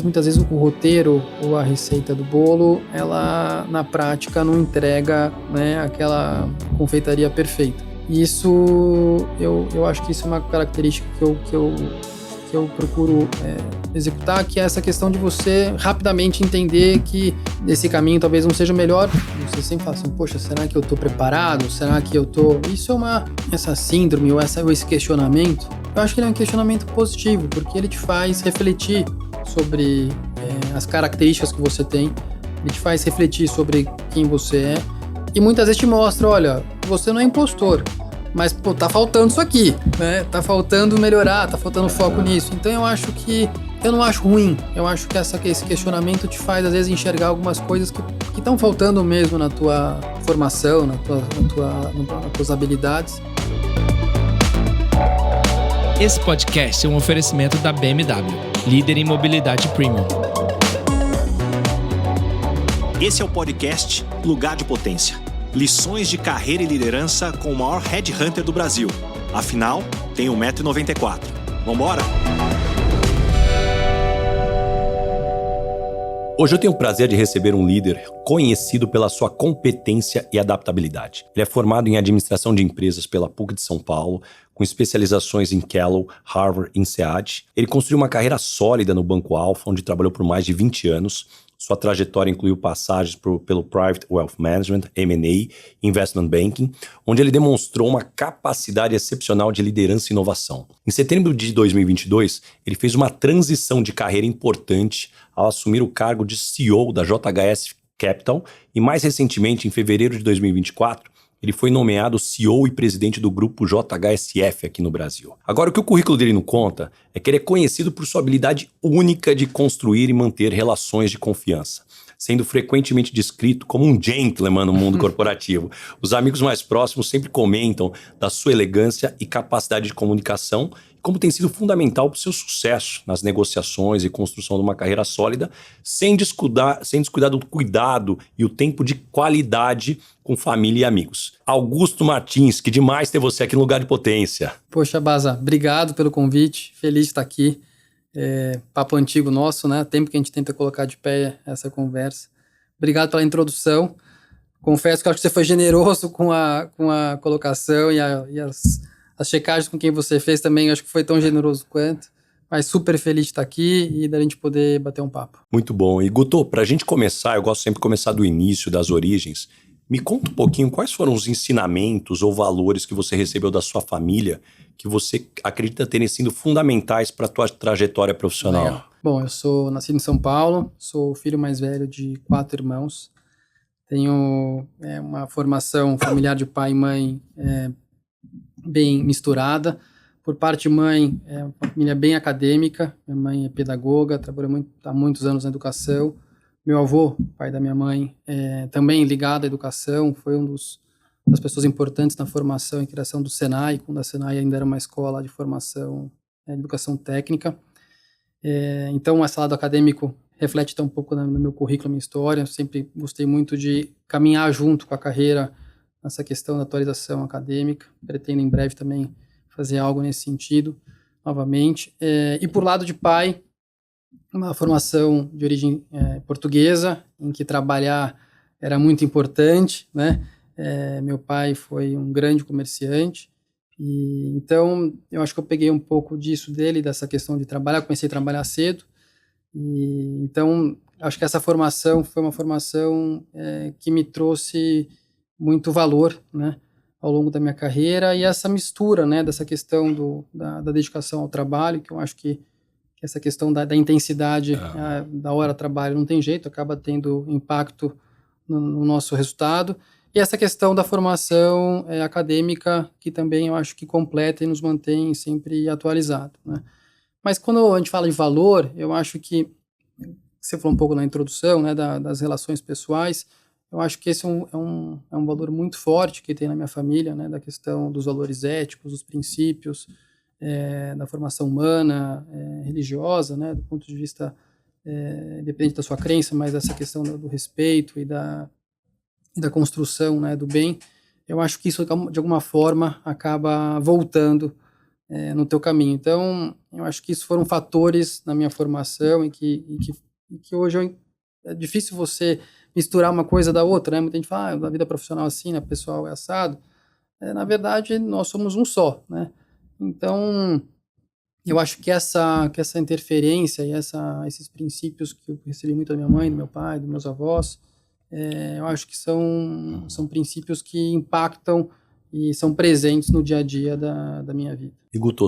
muitas vezes o roteiro ou a receita do bolo, ela na prática não entrega, né, aquela confeitaria perfeita. E isso, eu acho que isso é uma característica que eu procuro executar, que é essa questão de você rapidamente entender que esse caminho talvez não seja o melhor. Você sempre fala assim, poxa, será que eu estou preparado? Será que eu estou... Isso é essa síndrome ou esse questionamento, eu acho que ele é um questionamento positivo, porque ele te faz refletir sobre as características que você tem, ele te faz refletir sobre quem você é, e muitas vezes te mostra, olha, você não é impostor, mas, pô, tá faltando isso aqui, né? Tá faltando melhorar, tá faltando foco nisso. Então eu não acho ruim. Eu acho que esse questionamento te faz, às vezes, enxergar algumas coisas que estão faltando mesmo na tua formação, nas tuas habilidades. Esse podcast é um oferecimento da BMW, líder em mobilidade premium. Esse é o podcast Lugar de Potência. Lições de carreira e liderança com o maior headhunter do Brasil. Afinal, tem 1,94 m. Vambora? Hoje eu tenho o prazer de receber um líder conhecido pela sua competência e adaptabilidade. Ele é formado em administração de empresas pela PUC de São Paulo, com especializações em Kellogg, Harvard e INSEAD. Ele construiu uma carreira sólida no Banco Alfa, onde trabalhou por mais de 20 anos. Sua trajetória incluiu passagens pelo Private Wealth Management, M&A, Investment Banking, onde ele demonstrou uma capacidade excepcional de liderança e inovação. Em setembro de 2022, ele fez uma transição de carreira importante ao assumir o cargo de CEO da JHS Capital e, mais recentemente, em fevereiro de 2024, ele foi nomeado CEO e presidente do grupo JHSF aqui no Brasil. Agora, o que o currículo dele não conta é que ele é conhecido por sua habilidade única de construir e manter relações de confiança, sendo frequentemente descrito como um gentleman no mundo corporativo. Os amigos mais próximos sempre comentam da sua elegância e capacidade de comunicação, como tem sido fundamental para o seu sucesso nas negociações e construção de uma carreira sólida, sem descuidar do cuidado e o tempo de qualidade com família e amigos. Augusto Martins, que demais ter você aqui no Lugar de Potência. Poxa, Baza, obrigado pelo convite, feliz de estar aqui. Papo antigo nosso, né? Tempo que a gente tenta colocar de pé essa conversa. Obrigado pela introdução. Confesso que eu acho que você foi generoso com a colocação e as checagens com quem você fez também, acho que foi tão generoso quanto. Mas super feliz de estar aqui e da gente poder bater um papo. Muito bom. E Guto, pra gente começar, eu gosto sempre de começar do início, das origens. Me conta um pouquinho quais foram os ensinamentos ou valores que você recebeu da sua família que você acredita terem sido fundamentais para a tua trajetória profissional. Legal. Bom, eu sou nascido em São Paulo, sou o filho mais velho de 4 irmãos. Tenho uma formação familiar de pai e mãe bem misturada. Por parte de mãe, é uma família bem acadêmica. Minha mãe é pedagoga, trabalhou há muitos anos na educação. Meu avô, pai da minha mãe, também ligado à educação, foi das pessoas importantes na formação e criação do Senai, quando a Senai ainda era uma escola de formação de educação técnica. Então, esse lado acadêmico reflete um pouco no meu currículo, na minha história. Eu sempre gostei muito de caminhar junto com a carreira nessa questão da atualização acadêmica. Pretendo em breve também fazer algo nesse sentido, novamente. E por lado de pai, uma formação de origem portuguesa, em que trabalhar era muito importante, né? Meu pai foi um grande comerciante, e então eu acho que eu peguei um pouco disso dele, dessa questão de trabalhar. Comecei a trabalhar cedo, e então acho que essa formação foi uma formação que me trouxe muito valor, né, ao longo da minha carreira, e essa mistura, né, dessa questão da dedicação ao trabalho, que eu acho que essa questão da intensidade da hora de trabalho não tem jeito, acaba tendo impacto no nosso resultado, e essa questão da formação acadêmica, que também eu acho que completa e nos mantém sempre atualizado, né? Mas quando a gente fala de valor, eu acho que, você falou um pouco na introdução, né, das relações pessoais, eu acho que esse é um valor muito forte que tem na minha família, né, da questão dos valores éticos, dos princípios, da formação humana, religiosa, né, do ponto de vista, independente da sua crença, mas essa questão do respeito e da construção, né, do bem. Eu acho que isso, de alguma forma, acaba voltando no teu caminho. Então, eu acho que isso foram fatores na minha formação e que hoje é difícil você misturar uma coisa da outra, né? Muita gente fala, na vida profissional assim, né? Pessoal é assado. Na verdade, nós somos um só, né? Então, eu acho que essa interferência e esses princípios que eu recebi muito da minha mãe, do meu pai, dos meus avós, eu acho que são princípios que impactam e são presentes no dia a dia da minha vida. E Guto,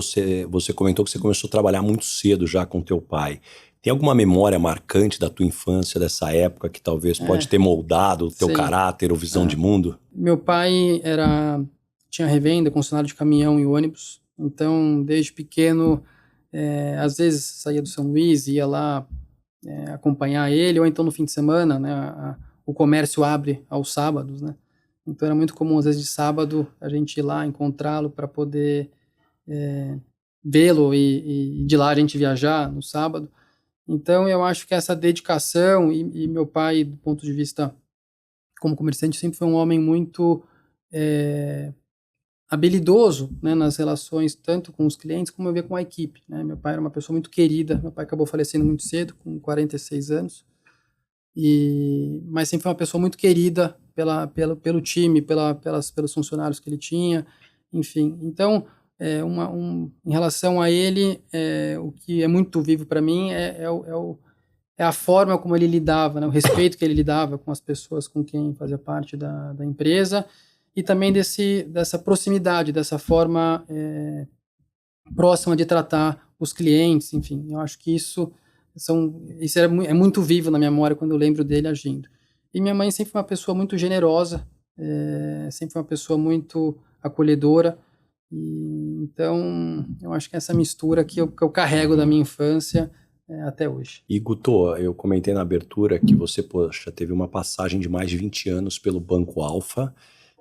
você comentou que você começou a trabalhar muito cedo já com teu pai. Tem alguma memória marcante da tua infância, dessa época, que talvez pode ter moldado o teu caráter ou visão de mundo? Meu pai tinha revenda, concessionário de caminhão e ônibus. Então, desde pequeno, às vezes saía do São Luís, ia lá acompanhar ele, ou então no fim de semana, né, o comércio abre aos sábados, né? Então era muito comum, às vezes de sábado, a gente ir lá encontrá-lo para poder vê-lo e de lá a gente viajar no sábado. Então eu acho que essa dedicação, e meu pai, do ponto de vista como comerciante, sempre foi um homem muito habilidoso, né, nas relações tanto com os clientes como eu via com a equipe, né? Meu pai era uma pessoa muito querida, meu pai acabou falecendo muito cedo, com 46 anos, mas sempre foi uma pessoa muito querida pelo time, pelos funcionários que ele tinha, enfim. Então, em relação a ele, o que é muito vivo para mim é a forma como ele lidava, né, o respeito que ele lidava com as pessoas com quem fazia parte da empresa, e também dessa proximidade, dessa forma próxima de tratar os clientes, enfim. Eu acho que isso é muito vivo na minha memória quando eu lembro dele agindo. E minha mãe sempre foi uma pessoa muito generosa, sempre foi uma pessoa muito acolhedora, então eu acho que essa mistura que eu carrego da minha infância até hoje. E Guto, eu comentei na abertura que você, teve uma passagem de mais de 20 anos pelo Banco Alfa.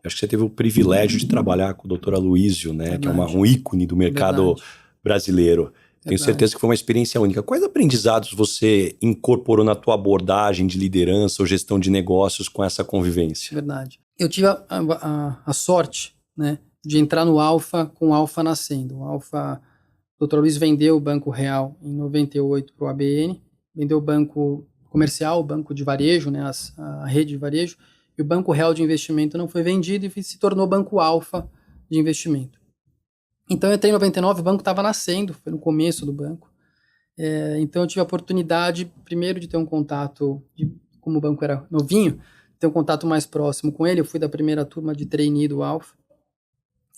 Acho que você teve o privilégio de trabalhar com o Dr. Aloysio, né? Que é um ícone do mercado brasileiro. Tenho certeza que foi uma experiência única. Quais aprendizados você incorporou na tua abordagem de liderança ou gestão de negócios com essa convivência? Verdade. Eu tive a sorte, né, de entrar no Alfa com o Alfa nascendo. O Alfa, o Dr. Aloysio vendeu o Banco Real em 98 para o ABN, vendeu o banco comercial, o banco de varejo, né, a rede de varejo, e o Banco Real de Investimento não foi vendido e se tornou Banco Alfa de Investimento. Então eu entrei em 99, o banco estava nascendo, foi no começo do banco. Então eu tive a oportunidade, primeiro, de ter um contato, como o banco era novinho, ter um contato mais próximo com ele. Eu fui da primeira turma de trainee do Alfa,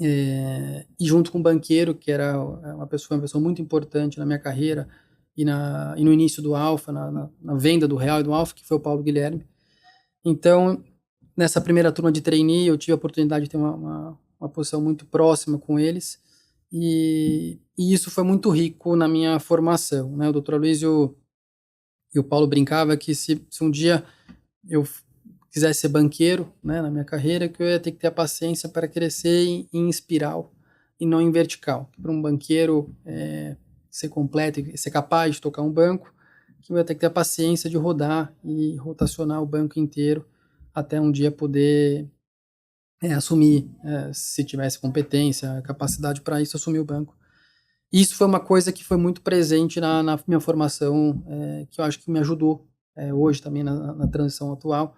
e junto com um banqueiro, que era uma pessoa muito importante na minha carreira e no início do Alfa, na venda do Real e do Alfa, que foi o Paulo Guilherme. Então, nessa primeira turma de trainee, eu tive a oportunidade de ter uma posição muito próxima com eles, e isso foi muito rico na minha formação, né? O Dr. Aloysio e o Paulo brincavam que se um dia eu quisesse ser banqueiro, né, na minha carreira, que eu ia ter que ter a paciência para crescer em espiral e não em vertical. Para um banqueiro ser completo e ser capaz de tocar um banco, que eu ia ter que ter a paciência de rodar e rotacionar o banco inteiro até um dia poder assumir, se tivesse competência, capacidade para isso, assumir o banco. Isso foi uma coisa que foi muito presente na minha formação, que eu acho que me ajudou hoje também na transição atual,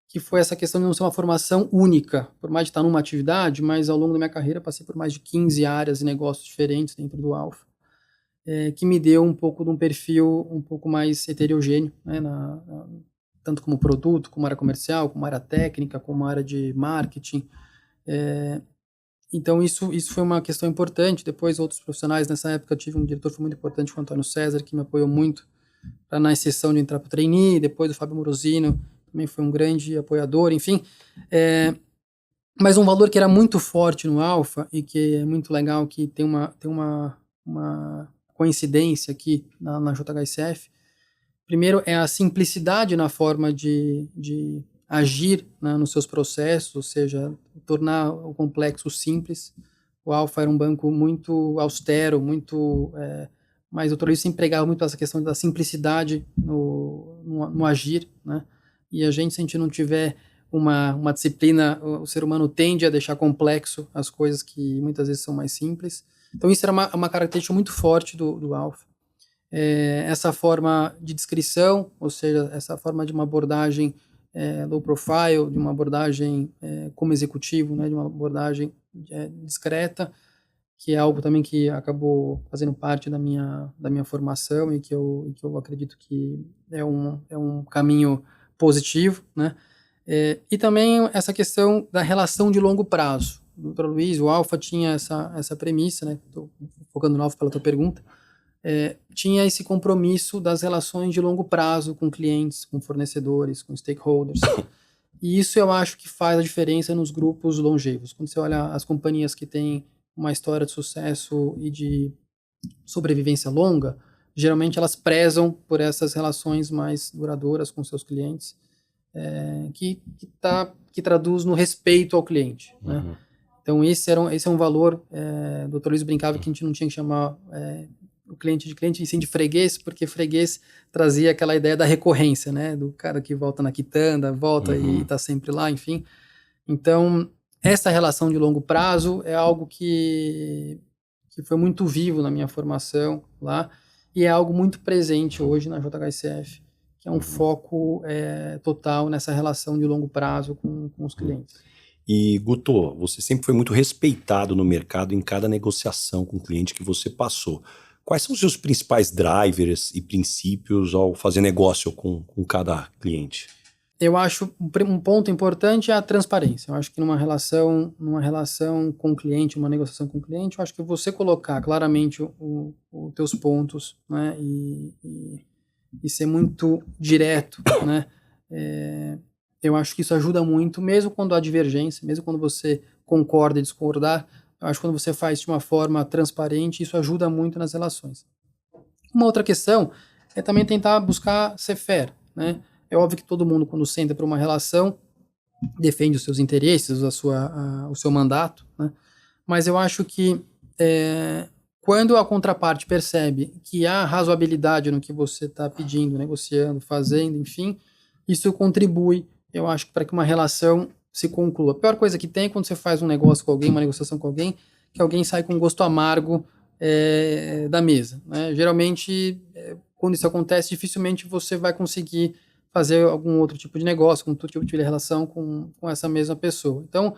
que foi essa questão de não ser uma formação única, por mais de estar numa atividade, mas ao longo da minha carreira passei por mais de 15 áreas e negócios diferentes dentro do Alfa, que me deu um pouco de um perfil um pouco mais heterogêneo, né, tanto como produto, como área comercial, como área técnica, como área de marketing. Então isso foi uma questão importante. Depois outros profissionais, nessa época eu tive um diretor que foi muito importante, o Antônio César, que me apoiou muito na exceção de entrar para o trainee. Depois o Fábio Morosino também foi um grande apoiador, enfim. Mas um valor que era muito forte no Alfa e que é muito legal, que tem uma coincidência aqui na JHSF. Primeiro é a simplicidade na forma de agir, né, nos seus processos, ou seja, tornar o complexo simples. O Alfa era um banco muito austero, mas o Dr. Aloysio sempre pregava muito essa questão da simplicidade no agir, né? E a gente, se a gente não tiver uma disciplina, o ser humano tende a deixar complexo as coisas que muitas vezes são mais simples. Então isso era uma característica muito forte do Alpha. Essa forma de descrição, ou seja, essa forma de uma abordagem low profile, de uma abordagem como executivo, né, de uma abordagem discreta, que é algo também que acabou fazendo parte da minha formação e que eu acredito que é um caminho positivo, né? E também essa questão da relação de longo prazo. O Dr. Luiz, o Alpha tinha essa premissa, né? Estou focando no Alpha pela tua pergunta. Tinha esse compromisso das relações de longo prazo com clientes, com fornecedores, com stakeholders. E isso eu acho que faz a diferença nos grupos longevos. Quando você olha as companhias que têm uma história de sucesso e de sobrevivência longa, geralmente elas prezam por essas relações mais duradouras com seus clientes, que traduz no respeito ao cliente, né? Uhum. Então esse é um valor, o Dr. Luiz brincava que a gente não tinha que chamar o cliente de cliente, e sim de freguês, porque freguês trazia aquela ideia da recorrência, né? Do cara que volta na quitanda, volta e está sempre lá, enfim. Então, essa relação de longo prazo é algo que foi muito vivo na minha formação lá, e é algo muito presente hoje na JHSF, que é um foco total nessa relação de longo prazo com os clientes. E, Guto, você sempre foi muito respeitado no mercado em cada negociação com o cliente que você passou. Quais são os seus principais drivers e princípios ao fazer negócio com cada cliente? Eu acho um ponto importante é a transparência. Eu acho que numa relação com o cliente, uma negociação com o cliente, eu acho que você colocar claramente os teus pontos, né, e ser muito direto, né, eu acho que isso ajuda muito, mesmo quando há divergência, mesmo quando você concorda e discordar. Eu acho que quando você faz de uma forma transparente, isso ajuda muito nas relações. Uma outra questão é também tentar buscar ser fair, né? É óbvio que todo mundo, quando senta para uma relação, defende os seus interesses, o seu mandato, né? Mas eu acho que quando a contraparte percebe que há razoabilidade no que você está pedindo, negociando, fazendo, enfim, isso contribui, eu acho, para que uma relação se conclua. A pior coisa que tem é quando você faz um negócio com alguém, uma negociação com alguém, que alguém sai com gosto amargo da mesa, né? Geralmente, quando isso acontece, dificilmente você vai conseguir fazer algum outro tipo de negócio, com outro tipo de relação com essa mesma pessoa. Então,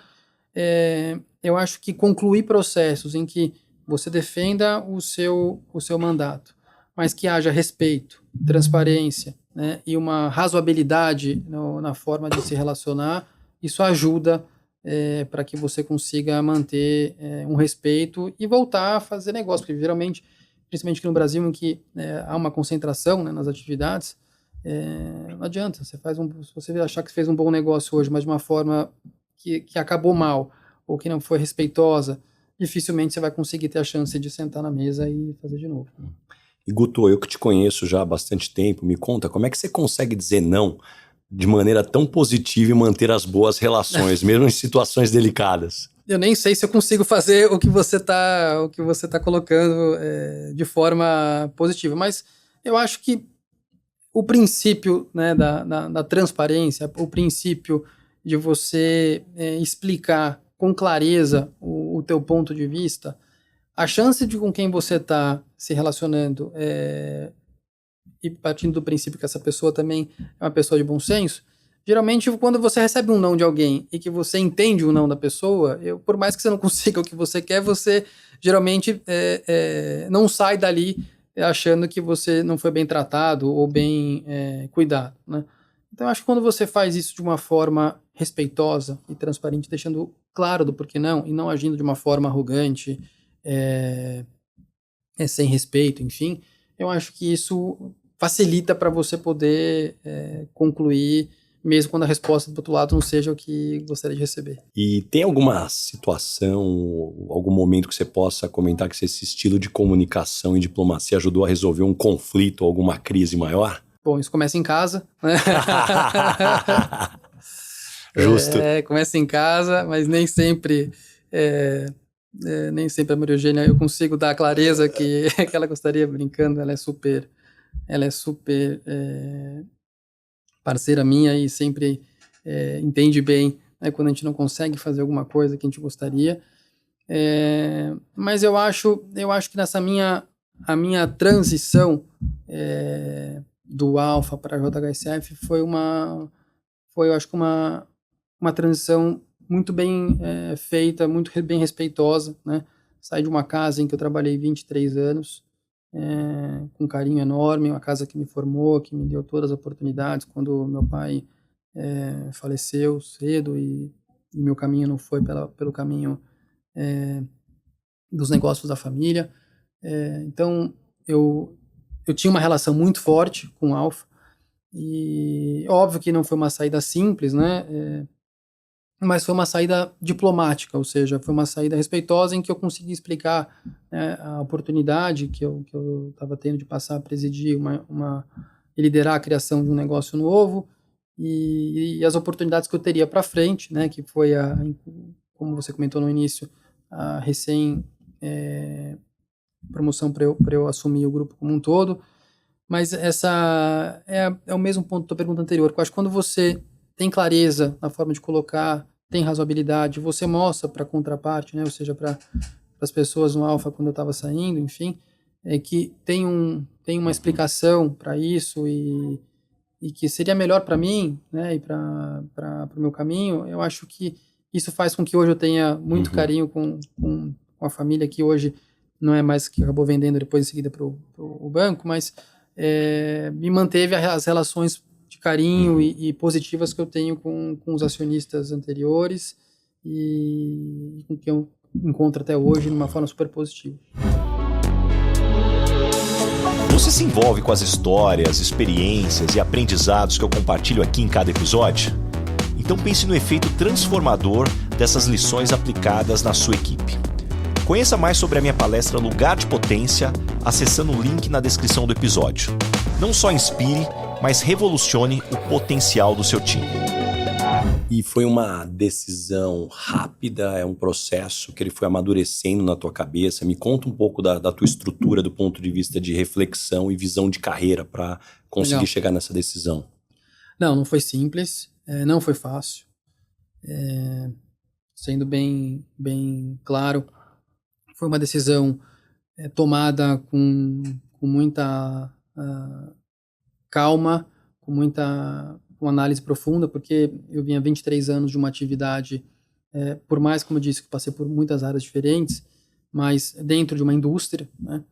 eu acho que concluir processos em que você defenda o seu mandato, mas que haja respeito, transparência, né, e uma razoabilidade na forma de se relacionar, isso ajuda para que você consiga manter um respeito e voltar a fazer negócio, porque geralmente, principalmente aqui no Brasil, em que há uma concentração, né, nas atividades, não adianta, se você achar que fez um bom negócio hoje, mas de uma forma que acabou mal, ou que não foi respeitosa, dificilmente você vai conseguir ter a chance de sentar na mesa e fazer de novo. E Guto, eu que te conheço já há bastante tempo, me conta, como é que você consegue dizer não de maneira tão positiva e manter as boas relações, mesmo em situações delicadas? Eu nem sei se eu consigo fazer o que você tá colocando de forma positiva, mas eu acho que o princípio, né, da transparência, o princípio de você explicar com clareza o teu ponto de vista, a chance de com quem você está se relacionando e partindo do princípio que essa pessoa também é uma pessoa de bom senso, geralmente quando você recebe um não de alguém e que você entende o não da pessoa, por mais que você não consiga o que você quer, você geralmente não sai dali achando que você não foi bem tratado ou bem cuidado, né? Então, eu acho que quando você faz isso de uma forma respeitosa e transparente, deixando claro do porquê não, e não agindo de uma forma arrogante, sem respeito, enfim, eu acho que isso facilita para você poder concluir, mesmo quando a resposta do outro lado não seja o que gostaria de receber. E tem alguma situação, algum momento que você possa comentar que esse estilo de comunicação e diplomacia ajudou a resolver um conflito ou alguma crise maior? Bom, isso começa em casa, né? Justo. Começa em casa, mas nem sempre a Maria Eugênia eu consigo dar a clareza que ela gostaria, brincando. Ela é super parceira minha e sempre entende bem, né, quando a gente não consegue fazer alguma coisa que a gente gostaria. Mas eu acho que a minha transição do Alfa para a JHSF foi eu acho que uma transição muito bem feita, muito bem respeitosa, né? Saí de uma casa em que eu trabalhei 23 anos, com um carinho enorme, uma casa que me formou, que me deu todas as oportunidades quando meu pai faleceu cedo e meu caminho não foi pelo caminho dos negócios da família. Então, eu tinha uma relação muito forte com o Alfa, e óbvio que não foi uma saída simples, né? Mas foi uma saída diplomática, ou seja, foi uma saída respeitosa em que eu consegui explicar, né, a oportunidade que eu estava tendo de passar a presidir e liderar a criação de um negócio novo e as oportunidades que eu teria para frente, né, que foi, como você comentou no início, a promoção para eu assumir o grupo como um todo. Mas essa é o mesmo ponto da pergunta anterior, que eu acho que quando você tem clareza na forma de colocar, tem razoabilidade, você mostra para a contraparte, né, ou seja, para as pessoas no Alfa quando eu estava saindo, enfim, que tem uma explicação para isso e que seria melhor para mim, né, e para o meu caminho. Eu acho que isso faz com que hoje eu tenha muito carinho com a família, que hoje não é mais, que acabou vendendo depois em seguida para o banco, mas me manteve as relações de carinho e positivas que eu tenho com os acionistas anteriores e com quem eu encontro até hoje de uma forma super positiva. Você se envolve com as histórias, experiências e aprendizados que eu compartilho aqui em cada episódio? Então pense no efeito transformador dessas lições aplicadas na sua equipe. Conheça mais sobre a minha palestra Lugar de Potência acessando o link na descrição do episódio. Não só inspire, mas revolucione o potencial do seu time. E foi uma decisão rápida, é um processo que ele foi amadurecendo na tua cabeça. Me conta um pouco da tua estrutura do ponto de vista de reflexão e visão de carreira para conseguir chegar nessa decisão. Não foi simples, não foi fácil. Sendo bem claro, foi uma decisão tomada com muita calma, com análise profunda, porque eu vinha 23 anos de uma atividade, por mais, como eu disse, que passei por muitas áreas diferentes, mas dentro de uma indústria, né?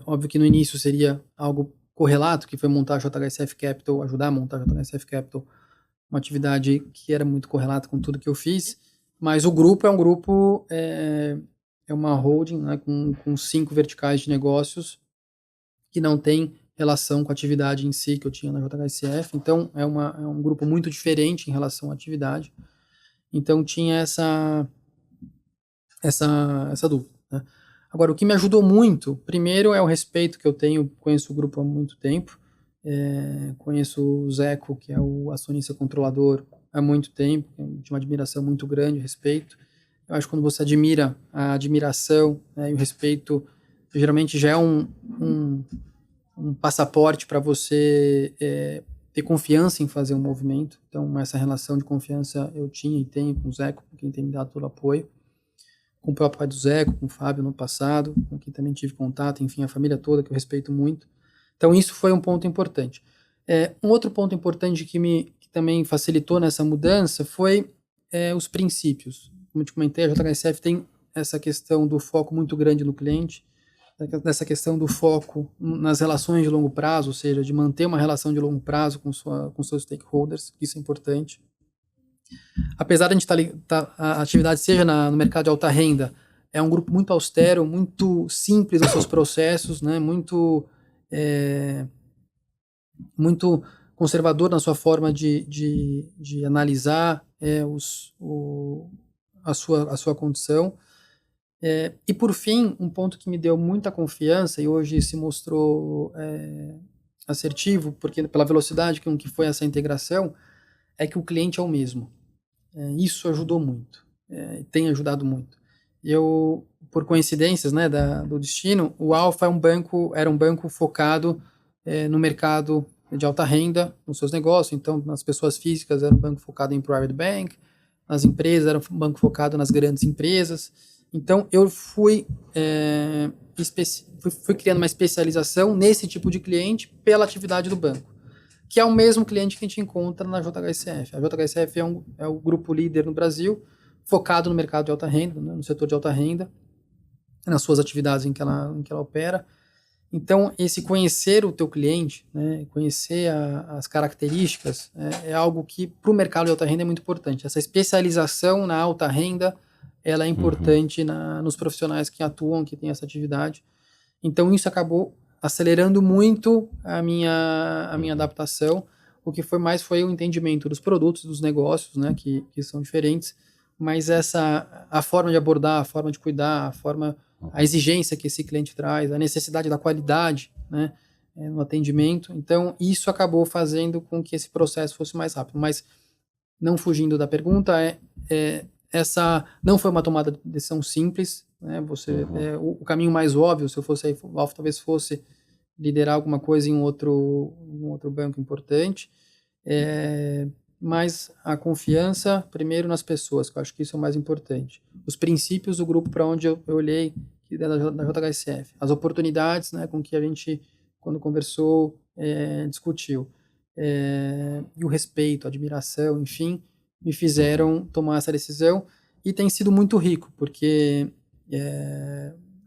Óbvio que no início seria algo correlato, que foi montar a JHSF Capital, ajudar a montar a JHSF Capital, uma atividade que era muito correlata com tudo que eu fiz, mas o grupo é um grupo, é uma holding, né, com 5 verticais de negócios que não tem relação com a atividade em si que eu tinha na JHSF, então é um grupo muito diferente em relação à atividade, então tinha essa dúvida, né? Agora, o que me ajudou muito, primeiro é o respeito que eu tenho, conheço o grupo há muito tempo, conheço o Zeco, que é o acionista controlador, há muito tempo, de uma admiração muito grande, respeito. Eu acho que quando você admira, a admiração, né, e o respeito geralmente já é um passaporte para você ter confiança em fazer um movimento. Então, essa relação de confiança eu tinha e tenho com o Zeco, com quem tem me dado todo o apoio, com o próprio pai do Zeco, com o Fábio no passado, com quem também tive contato, enfim, a família toda, que eu respeito muito. Então, isso foi um ponto importante. Um outro ponto importante que também facilitou nessa mudança foi os princípios. Como eu te comentei, a JHSF tem essa questão do foco muito grande no cliente, dessa questão do foco nas relações de longo prazo, ou seja, de manter uma relação de longo prazo com seus stakeholders, isso é importante. Apesar de a gente a atividade seja no mercado de alta renda, é um grupo muito austero, muito simples nos seus processos, né? Muito conservador na sua forma de analisar a sua condição. E por fim, um ponto que me deu muita confiança e hoje se mostrou assertivo, porque pela velocidade com que foi essa integração, é que o cliente é o mesmo. Isso ajudou muito, tem ajudado muito. Eu, por coincidências, né, do destino, o Alfa era um banco focado no mercado de alta renda, nos seus negócios. Então, nas pessoas físicas era um banco focado em private bank, nas empresas, era um banco focado nas grandes empresas. Então, eu fui criando uma especialização nesse tipo de cliente pela atividade do banco, que é o mesmo cliente que a gente encontra na JHSF. A JHSF é o grupo líder no Brasil, focado no mercado de alta renda, né, no setor de alta renda, nas suas atividades em que ela opera. Então, esse conhecer o teu cliente, né, conhecer as características, é algo que para o mercado de alta renda é muito importante. Essa especialização na alta renda, ela é importante nos profissionais que atuam, que têm essa atividade. Então, isso acabou acelerando muito a minha adaptação. O que foi o entendimento dos produtos, dos negócios, né, que são diferentes, mas a forma de abordar, a forma de cuidar, a exigência que esse cliente traz, a necessidade da qualidade, né, no atendimento. Então, isso acabou fazendo com que esse processo fosse mais rápido. Mas, não fugindo da pergunta, essa não foi uma tomada de decisão simples, né? O caminho mais óbvio, se eu fosse aí, o Alfa talvez fosse liderar alguma coisa em um outro banco importante, mas a confiança, primeiro nas pessoas, que eu acho que isso é o mais importante. Os princípios do grupo para onde eu olhei, da JHSF. As oportunidades, né, com que a gente, quando conversou, discutiu. E o respeito, a admiração, enfim, me fizeram tomar essa decisão. E tem sido muito rico, porque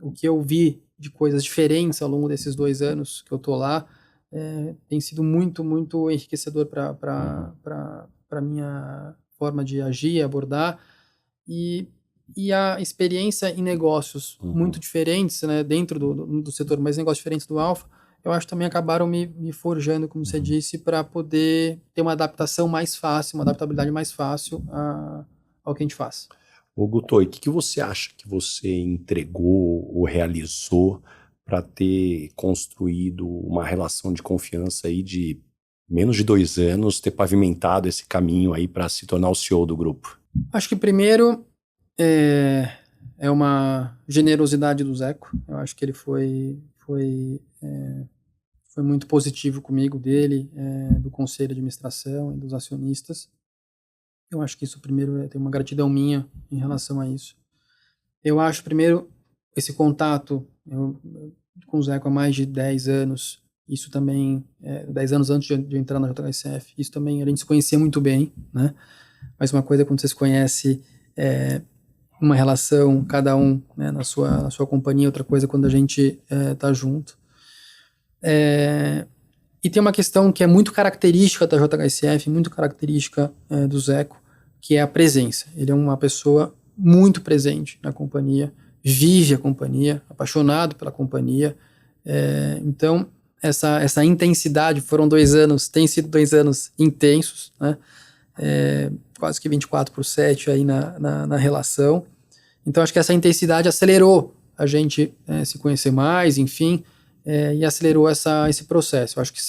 o que eu vi de coisas diferentes ao longo desses 2 anos que eu estou lá, tem sido muito, muito enriquecedor para a minha forma de agir, abordar, e a experiência em negócios muito diferentes, né, dentro do setor, mas negócios diferentes do Alfa, eu acho que também acabaram me forjando, como você disse, para poder ter uma adaptação mais fácil, uma adaptabilidade mais fácil ao que a gente faz. Ô Guto, e o que você acha que você entregou ou realizou para ter construído uma relação de confiança aí de menos de 2 anos, ter pavimentado esse caminho aí para se tornar o CEO do grupo? Acho que primeiro é uma generosidade do Zeco. Eu acho que ele foi muito positivo comigo, dele, do conselho de administração e dos acionistas. Eu acho que isso, primeiro, tem uma gratidão minha em relação a isso. Eu acho, primeiro, esse contato com o Zeco há mais de 10 anos, isso também, 10 anos antes de entrar na JHSF, isso também a gente se conhecia muito bem, né? Mas uma coisa é quando você se conhece uma relação, cada um, né, na sua companhia, outra coisa é quando a gente tá junto. E tem uma questão que é muito característica da JHSF, muito característica do Zeco, que é a presença. Ele é uma pessoa muito presente na companhia, vive a companhia, apaixonado pela companhia. Então, essa intensidade, foram 2 anos, tem sido 2 anos intensos, né? Quase que 24/7 aí na relação. Então, acho que essa intensidade acelerou a gente se conhecer mais, enfim, e acelerou esse processo. Eu acho que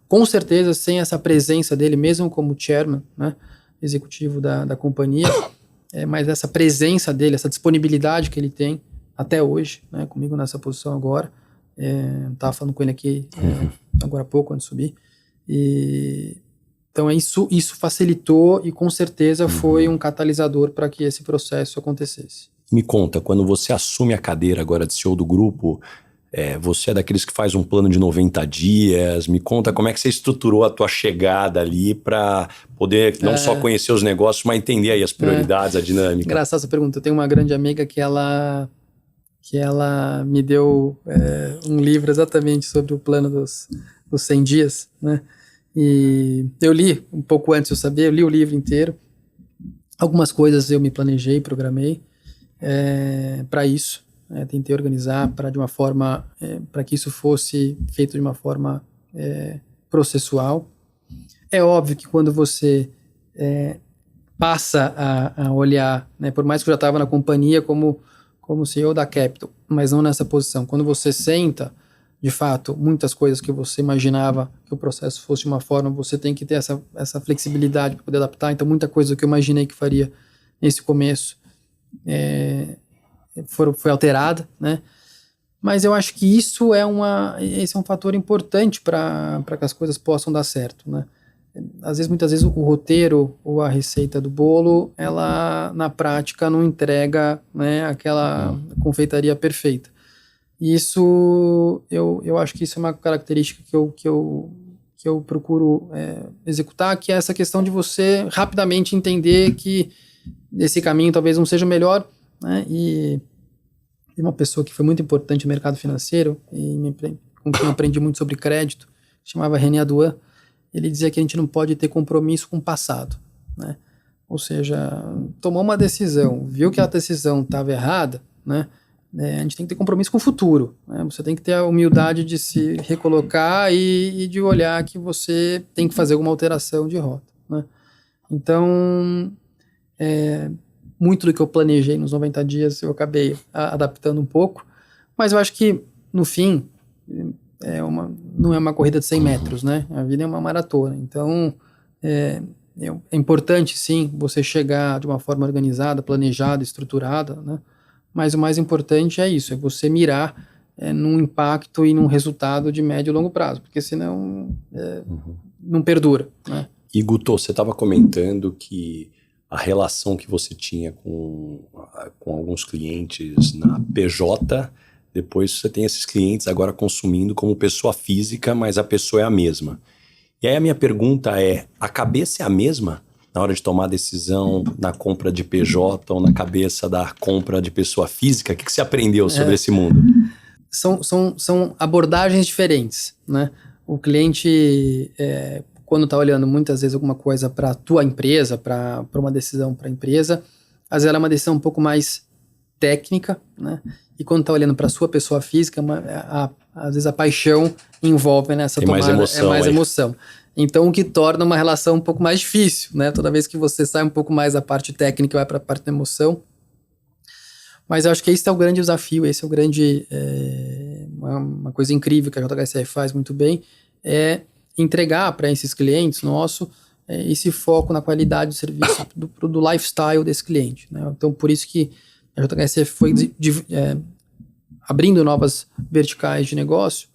com certeza, sem essa presença dele, mesmo como chairman, né, executivo da companhia, mas essa presença dele, essa disponibilidade que ele tem até hoje, né, comigo nessa posição agora, estava falando com ele aqui agora há pouco, antes de subir, então isso facilitou e com certeza foi um catalisador para que esse processo acontecesse. Me conta, quando você assume a cadeira agora de CEO do grupo, você é daqueles que faz um plano de 90 dias, me conta como é que você estruturou a tua chegada ali para poder não só conhecer os negócios, mas entender aí as prioridades, a dinâmica. Engraçada essa pergunta. Eu tenho uma grande amiga que ela me deu um livro exatamente sobre o plano dos 100 dias, né? E eu li, um pouco antes de eu saber, eu li o livro inteiro. Algumas coisas eu me planejei, programei para isso. Tentei organizar de uma forma para que isso fosse feito de uma forma processual. É óbvio que quando você passa a olhar, né, por mais que eu já estava na companhia como CEO da Capital, mas não nessa posição, quando você senta, de fato, muitas coisas que você imaginava que o processo fosse de uma forma, você tem que ter essa flexibilidade para poder adaptar. Então, muita coisa que eu imaginei que faria nesse começo foi alterada, né? Mas eu acho que esse é um fator importante para que as coisas possam dar certo, né? muitas vezes o roteiro ou a receita do bolo, ela na prática não entrega, né, aquela confeitaria perfeita. Isso, eu acho que isso é uma característica que eu procuro executar, que é essa questão de você rapidamente entender que esse caminho talvez não seja o melhor, né? E uma pessoa que foi muito importante no mercado financeiro, com quem eu aprendi muito sobre crédito, chamava René Adouin. Ele dizia que a gente não pode ter compromisso com o passado, né? Ou seja, tomou uma decisão, viu que a decisão estava errada, né? A gente tem que ter compromisso com o futuro, né? Você tem que ter a humildade de se recolocar e de olhar que você tem que fazer alguma alteração de rota, né? Então, muito do que eu planejei nos 90 dias eu acabei adaptando um pouco, mas eu acho que, no fim, não é uma corrida de 100 metros, né? A vida é uma maratona. Então, é importante, sim, você chegar de uma forma organizada, planejada, estruturada, né? Mas o mais importante é isso, é você mirar num impacto e num resultado de médio e longo prazo, porque senão não perdura, né? E Guto, você estava comentando que a relação que você tinha com alguns clientes na PJ, depois você tem esses clientes agora consumindo como pessoa física, mas a pessoa é a mesma. E aí a minha pergunta é, a cabeça é a mesma na hora de tomar a decisão na compra de PJ ou na cabeça da compra de pessoa física? O que você aprendeu sobre esse mundo? São abordagens diferentes, né? O cliente, quando está olhando muitas vezes alguma coisa para a tua empresa, para uma decisão para a empresa, às vezes ela é uma decisão um pouco mais técnica, né? E quando está olhando para a sua pessoa física, às vezes a paixão envolve nessa tomada, mais emoção. Então, o que torna uma relação um pouco mais difícil, né? Toda vez que você sai um pouco mais da parte técnica e vai para a parte da emoção. Mas eu acho que esse é o grande desafio, esse é o grande... uma coisa incrível que a JHSF faz muito bem, é entregar para esses clientes nossos esse foco na qualidade do serviço, do lifestyle desse cliente, né? Então, por isso que a JHSF foi abrindo novas verticais de negócio,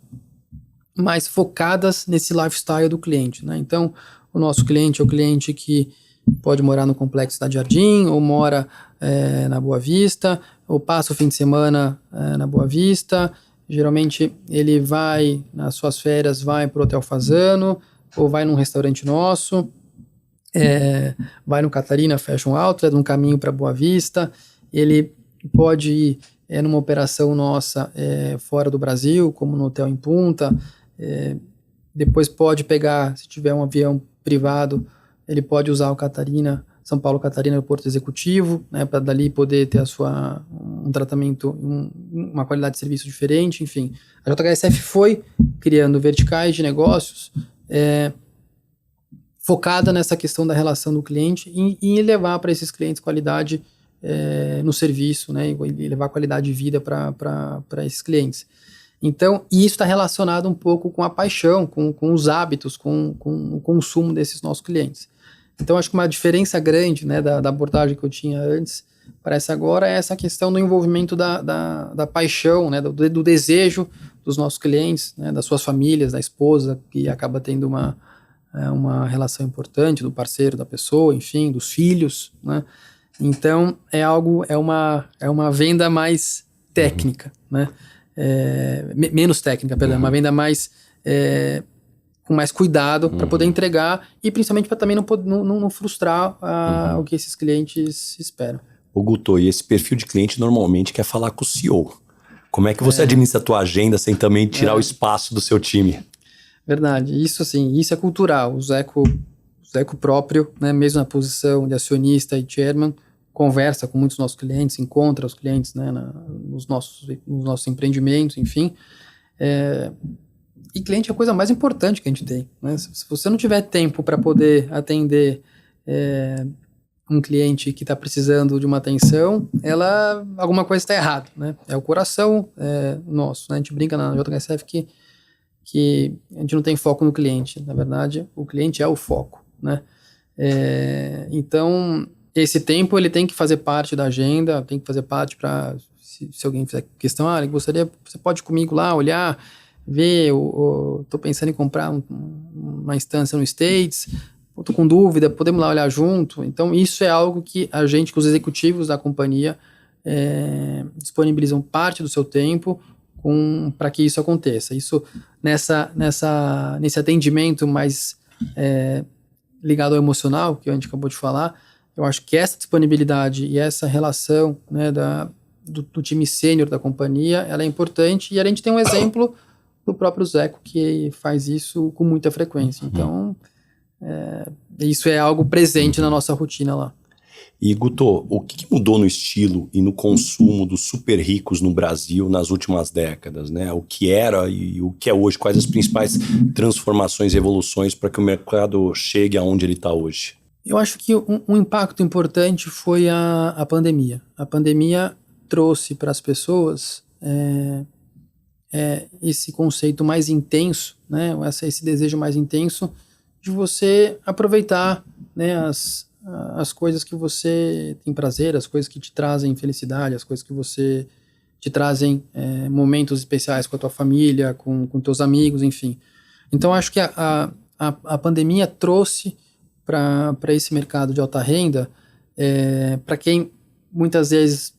mais focadas nesse lifestyle do cliente, né? Então, o nosso cliente é o cliente que pode morar no Complexo Cidade Jardim, ou mora na Boa Vista, ou passa o fim de semana na Boa Vista. Geralmente, ele vai, nas suas férias, vai para o Hotel Fasano, ou vai num restaurante nosso, vai no Catarina Fashion Outlet, num caminho para Boa Vista. Ele pode ir numa operação nossa fora do Brasil, como no Hotel em Punta. Depois pode pegar, se tiver um avião privado, ele pode usar o São Paulo Catarina Aeroporto Executivo, né, para dali poder ter um tratamento, uma qualidade de serviço diferente, enfim. A JHSF foi criando verticais de negócios focada nessa questão da relação do cliente e levar para esses clientes qualidade no serviço, né, e levar qualidade de vida para esses clientes. Então, isso está relacionado um pouco com a paixão, com os hábitos, com o consumo desses nossos clientes. Então, acho que uma diferença grande, né, da abordagem que eu tinha antes para essa agora é essa questão do envolvimento da paixão, né, do desejo dos nossos clientes, né, das suas famílias, da esposa, que acaba tendo uma relação importante, do parceiro da pessoa, enfim, dos filhos, né? Então, é uma venda mais técnica, né? Menos técnica, perdão, uma venda mais com mais cuidado para poder entregar e principalmente para também não frustrar o que esses clientes esperam. O Guto, e esse perfil de cliente normalmente quer falar com o CEO. Como é que você administra a tua agenda sem também tirar o espaço do seu time? Verdade, isso é cultural. O Zeco próprio, né, mesmo na posição de acionista e chairman, conversa com muitos nossos clientes, encontra os clientes, né, nos nossos empreendimentos, enfim. E cliente é a coisa mais importante que a gente tem, né? Se você não tiver tempo para poder atender um cliente que está precisando de uma atenção, alguma coisa está errada, né? É o coração nosso, né? A gente brinca na JHSF que a gente não tem foco no cliente. Na verdade, o cliente é o foco, né? Então, esse tempo ele tem que fazer parte da agenda, tem que fazer parte para, se alguém fizer questão, você pode ir comigo lá, olhar, ver, estou pensando em comprar um numa instância no States, eu tô com dúvida, podemos lá olhar junto. Então, isso é algo que a gente, que os executivos da companhia disponibilizam parte do seu tempo para que isso aconteça. Isso, nesse atendimento mais ligado ao emocional, que a gente acabou de falar, eu acho que essa disponibilidade e essa relação, né, do time sênior da companhia, ela é importante, e a gente tem um exemplo do próprio Zeco, que faz isso com muita frequência. Então, isso é algo presente na nossa rotina lá. E Guto, o que mudou no estilo e no consumo dos super ricos no Brasil nas últimas décadas, né? O que era e o que é hoje? Quais as principais transformações e evoluções para que o mercado chegue aonde ele está hoje? Eu acho que um impacto importante foi a pandemia. A pandemia trouxe para as pessoas esse conceito mais intenso, né? Esse desejo mais intenso de você aproveitar, né, as coisas que você tem prazer, as coisas que te trazem felicidade, as coisas que você te trazem momentos especiais com a tua família, com teus amigos, enfim. Então, acho que a pandemia trouxe para esse mercado de alta renda, para quem muitas vezes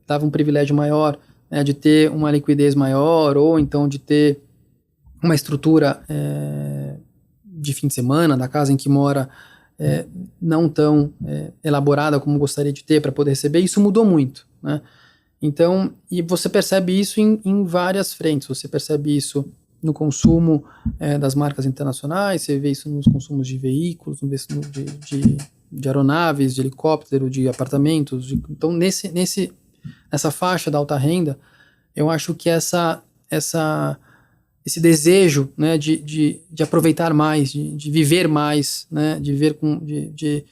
dava um privilégio maior, né, de ter uma liquidez maior, ou então de ter uma estrutura de fim de semana, da casa em que mora, não tão elaborada como gostaria de ter para poder receber. Isso mudou muito, né? Então, e você percebe isso em várias frentes. Você percebe isso no consumo das marcas internacionais, você vê isso nos consumos de veículos, você vê isso de aeronaves, de helicóptero, de apartamentos. Então, nessa faixa da alta renda, eu acho que esse desejo, né, de aproveitar mais, de viver mais, né, de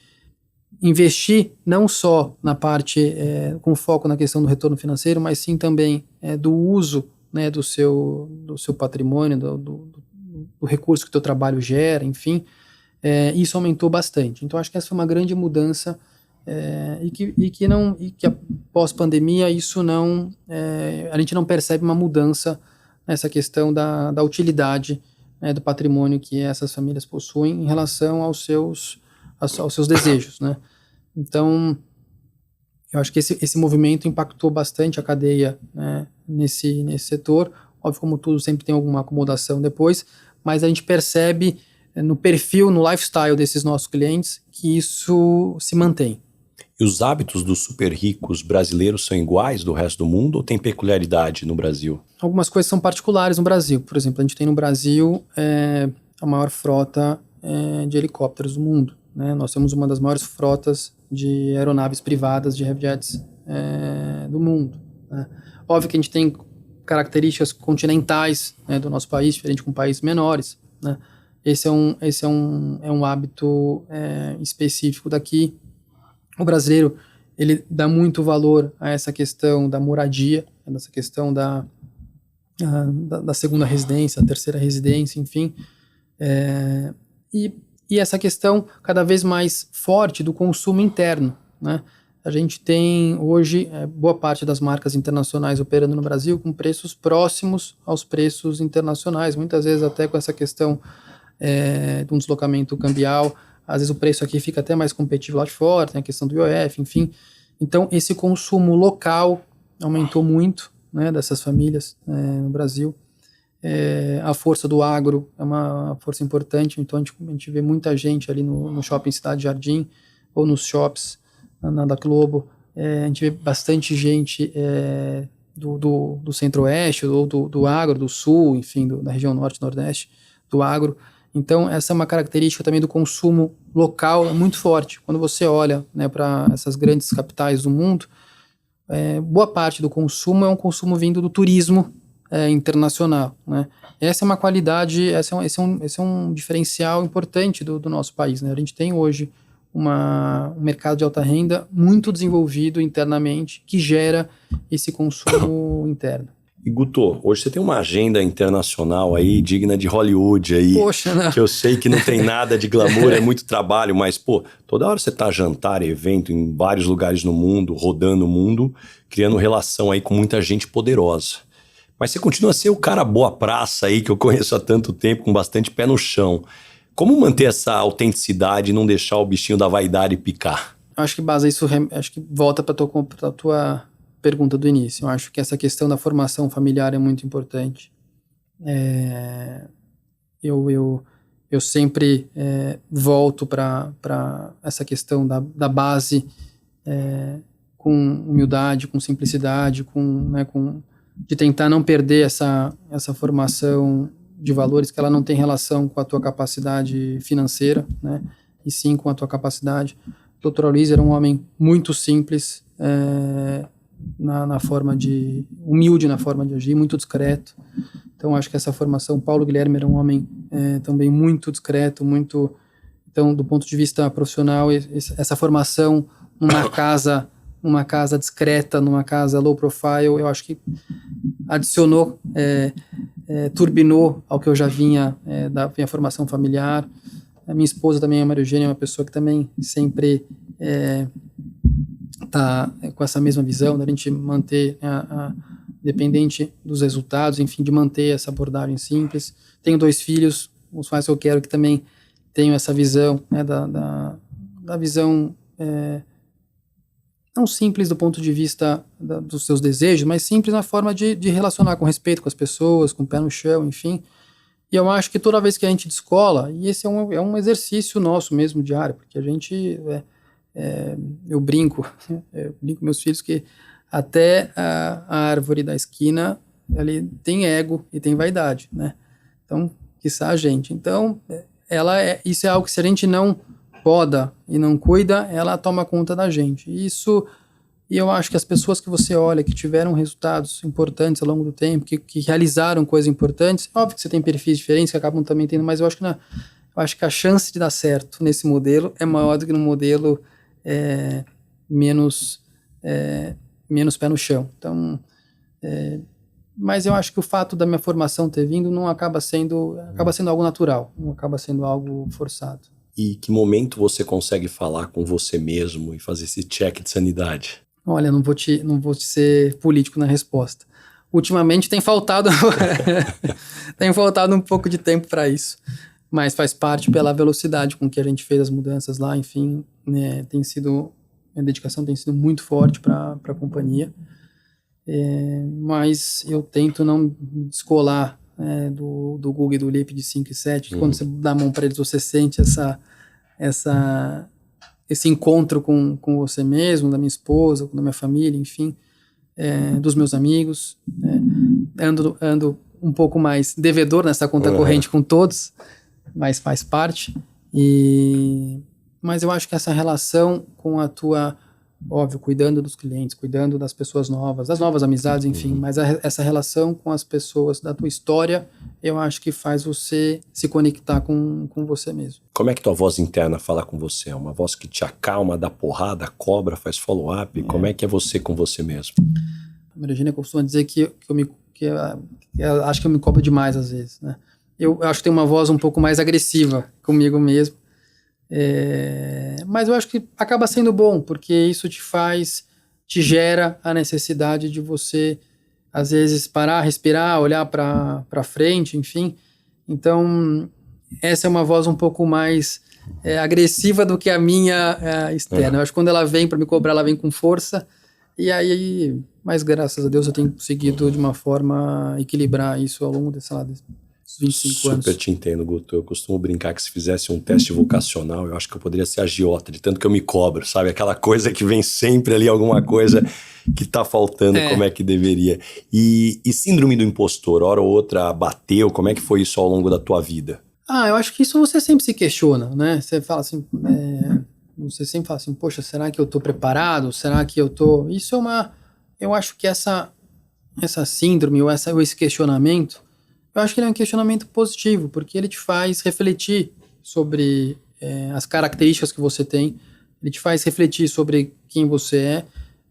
investir não só na parte com foco na questão do retorno financeiro, mas sim também do uso, né, do seu patrimônio, do recurso que o teu trabalho gera, enfim, isso aumentou bastante. Então acho que essa foi uma grande mudança e que após pandemia isso a gente não percebe uma mudança nessa questão da utilidade, né, do patrimônio que essas famílias possuem em relação aos seus desejos, né? Então, eu acho que esse movimento impactou bastante a cadeia, né, nesse setor. Óbvio, como tudo, sempre tem alguma acomodação depois, mas a gente percebe no perfil, no lifestyle desses nossos clientes, que isso se mantém. E os hábitos dos super ricos brasileiros são iguais do resto do mundo ou tem peculiaridade no Brasil? Algumas coisas são particulares no Brasil. Por exemplo, a gente tem no Brasil a maior frota de helicópteros do mundo, né? Nós temos uma das maiores frotas de aeronaves privadas, de heavy jets do mundo, né? Óbvio que a gente tem características continentais, né, do nosso país, diferente com países menores, né? Esse é um hábito específico daqui. O brasileiro, ele dá muito valor a essa questão da moradia, essa questão da segunda residência, a terceira residência, enfim. E essa questão cada vez mais forte do consumo interno, né? A gente tem hoje boa parte das marcas internacionais operando no Brasil com preços próximos aos preços internacionais, muitas vezes até com essa questão de um deslocamento cambial. Às vezes o preço aqui fica até mais competitivo lá de fora, tem a questão do IOF, enfim. Então, esse consumo local aumentou muito, né, dessas famílias no Brasil. A força do agro é uma força importante, então a gente vê muita gente ali no shopping Cidade Jardim, ou nos shops na da Globo. A gente vê bastante gente do centro-oeste, ou do agro, do sul, enfim, da região norte, nordeste, do agro. Então, essa é uma característica também do consumo local muito forte. Quando você olha, né, para essas grandes capitais do mundo, boa parte do consumo é um consumo vindo do turismo internacional, né? Essa é uma qualidade, esse é um diferencial importante do nosso país, né? A gente tem hoje um mercado de alta renda muito desenvolvido internamente que gera esse consumo interno. E Guto, hoje você tem uma agenda internacional aí, digna de Hollywood aí. Poxa, né? Que eu sei que não tem nada de glamour, é muito trabalho, mas, pô, toda hora você tá a jantar, evento em vários lugares no mundo, rodando o mundo, criando relação aí com muita gente poderosa. Mas você continua a ser o cara boa praça aí, que eu conheço há tanto tempo, com bastante pé no chão. Como manter essa autenticidade e não deixar o bichinho da vaidade picar? Acho que base isso, acho que volta para a tua pergunta do início. Eu acho que essa questão da formação familiar é muito importante. Eu sempre volto para essa questão da base, com humildade, com simplicidade, de tentar não perder essa formação de valores, que ela não tem relação com a tua capacidade financeira, né? E sim com a tua capacidade. O Dr. Aloysio era um homem muito simples, humilde na forma de agir, muito discreto. Então acho que essa formação, Paulo Guilherme era um homem também muito discreto, então do ponto de vista profissional, essa formação numa casa discreta, numa casa low profile, eu acho que adicionou, turbinou ao que eu já vinha da minha formação familiar. A minha esposa também, a Maria Eugênia, é uma pessoa que também sempre está com essa mesma visão, da gente manter, dependente dos resultados, enfim, de manter essa abordagem simples. Tenho 2 filhos, os quais eu quero que também tenham essa visão, né, da visão não simples do ponto de vista dos seus desejos, mas simples na forma de relacionar com respeito com as pessoas, com o pé no chão, enfim. E eu acho que toda vez que a gente descola, e esse é um exercício nosso mesmo diário, porque a gente, eu brinco com meus filhos que até a árvore da esquina, ali tem ego e tem vaidade, né? Então, quiçá a gente. Então, isso é algo que se a gente não poda e não cuida, ela toma conta da gente. E eu acho que as pessoas que você olha, que tiveram resultados importantes ao longo do tempo, que realizaram coisas importantes, óbvio que você tem perfis diferentes que acabam também tendo, mas eu acho que a chance de dar certo nesse modelo é maior do que no modelo menos pé no chão. Então, mas eu acho que o fato da minha formação ter vindo não acaba sendo algo natural, não acaba sendo algo forçado. E que momento você consegue falar com você mesmo e fazer esse check de sanidade? Olha, não vou te ser político na resposta. Ultimamente tem faltado um pouco de tempo para isso, mas faz parte pela velocidade com que a gente fez as mudanças lá, enfim, né, minha dedicação tem sido muito forte para a companhia, mas eu tento não me descolar do Google e do Leap de 5 e 7, quando você dá a mão para eles, você sente esse encontro com você mesmo, da minha esposa, da minha família, enfim, dos meus amigos. Ando um pouco mais devedor nessa conta corrente com todos, mas faz parte. Mas eu acho que essa relação com a tua, óbvio, cuidando dos clientes, cuidando das pessoas novas, das novas amizades, enfim, mas essa relação com as pessoas da tua história, eu acho que faz você se conectar com você mesmo. Como é que tua voz interna fala com você? É uma voz que te acalma, dá porrada, cobra, faz follow-up? Como é que é você com você mesmo? A Maria Eugênia costuma dizer que eu acho que eu me cobro demais às vezes, né? Eu acho que tem uma voz um pouco mais agressiva comigo mesmo. Mas eu acho que acaba sendo bom, porque isso te gera a necessidade de você, às vezes, parar, respirar, olhar para frente, enfim. Então, essa é uma voz um pouco mais agressiva do que a minha externa. Eu acho que quando ela vem para me cobrar, ela vem com força, mas graças a Deus eu tenho conseguido de uma forma equilibrar isso ao longo desses 25 anos. Super te entendo, Guto. Eu costumo brincar que se fizesse um teste vocacional, eu acho que eu poderia ser agiota, de tanto que eu me cobro, sabe? Aquela coisa que vem sempre ali, alguma coisa que tá faltando, como é que deveria. E síndrome do impostor, hora ou outra bateu, como é que foi isso ao longo da tua vida? Eu acho que isso você sempre se questiona, né? Você fala assim, você sempre fala assim, poxa, será que eu tô preparado? Será que eu tô... Eu acho que essa síndrome ou esse questionamento, eu acho que ele é um questionamento positivo, porque ele te faz refletir sobre as características que você tem, ele te faz refletir sobre quem você é,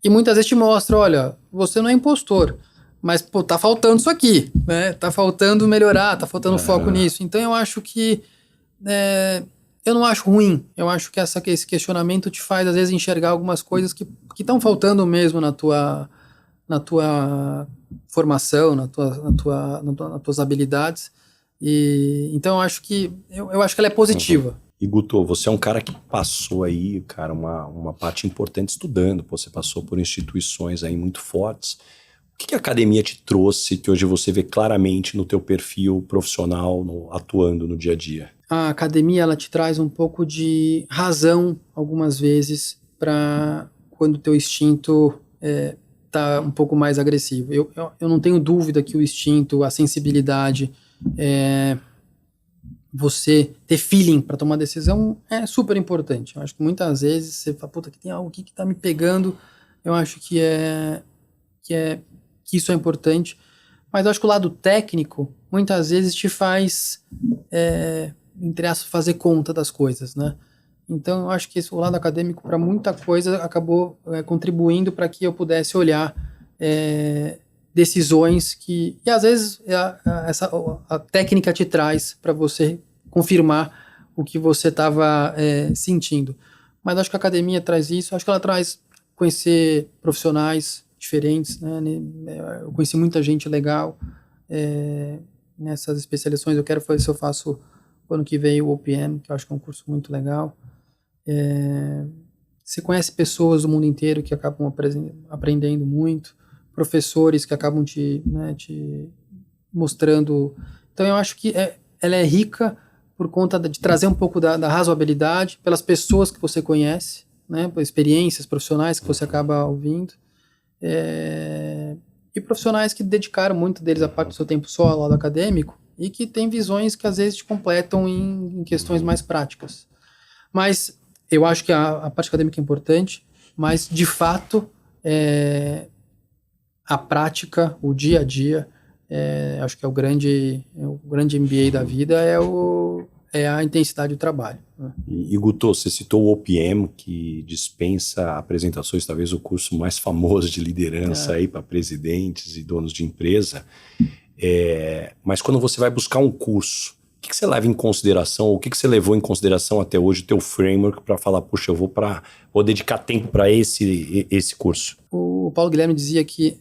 e muitas vezes te mostra, olha, você não é impostor, mas pô, tá faltando isso aqui, né? Tá faltando melhorar, tá faltando foco nisso. Então eu acho que eu não acho ruim, eu acho que esse questionamento te faz às vezes enxergar algumas coisas que estão faltando mesmo na tua formação, nas tuas habilidades. E então eu acho que ela é positiva. E Guto, você é um cara que passou aí, cara, uma parte importante estudando. Pô, você passou por instituições aí muito fortes. O que a academia te trouxe que hoje você vê claramente no teu perfil profissional, atuando no dia a dia? A academia, ela te traz um pouco de razão, algumas vezes, para quando o teu instinto tá um pouco mais agressivo. Eu não tenho dúvida que o instinto, a sensibilidade, você ter feeling para tomar decisão é super importante. Eu acho que muitas vezes você fala, puta, que tem algo aqui que tá me pegando. Eu acho que isso é importante. Mas eu acho que o lado técnico, muitas vezes te faz, entre aspas, fazer conta das coisas, né? Então eu acho que o lado acadêmico, para muita coisa, acabou contribuindo para que eu pudesse olhar decisões que às vezes a técnica te traz para você confirmar o que você estava sentindo. Mas acho que a academia traz isso, acho que ela traz conhecer profissionais diferentes, né? Eu conheci muita gente legal nessas especializações. Eu quero fazer, se eu faço o ano que vem o OPM, que eu acho que é um curso muito legal. Você conhece pessoas do mundo inteiro que acabam aprendendo muito, professores que acabam te mostrando. Então eu acho que ela é rica por conta de trazer um pouco da razoabilidade pelas pessoas que você conhece, né, por experiências profissionais que você acaba ouvindo, e profissionais que dedicaram muito deles a parte do seu tempo só ao lado acadêmico e que têm visões que às vezes te completam em questões mais práticas. Mas eu acho que a parte acadêmica é importante, mas de fato a prática, o dia a dia, acho que o grande MBA da vida é a intensidade do trabalho. Né? E Guto, você citou o OPM, que dispensa apresentações, talvez o curso mais famoso de liderança aí para presidentes e donos de empresa. Mas quando você vai buscar um curso, o que você leva em consideração, ou o que você levou em consideração até hoje, o teu framework para falar, puxa, eu vou dedicar tempo para esse curso? O Paulo Guilherme dizia que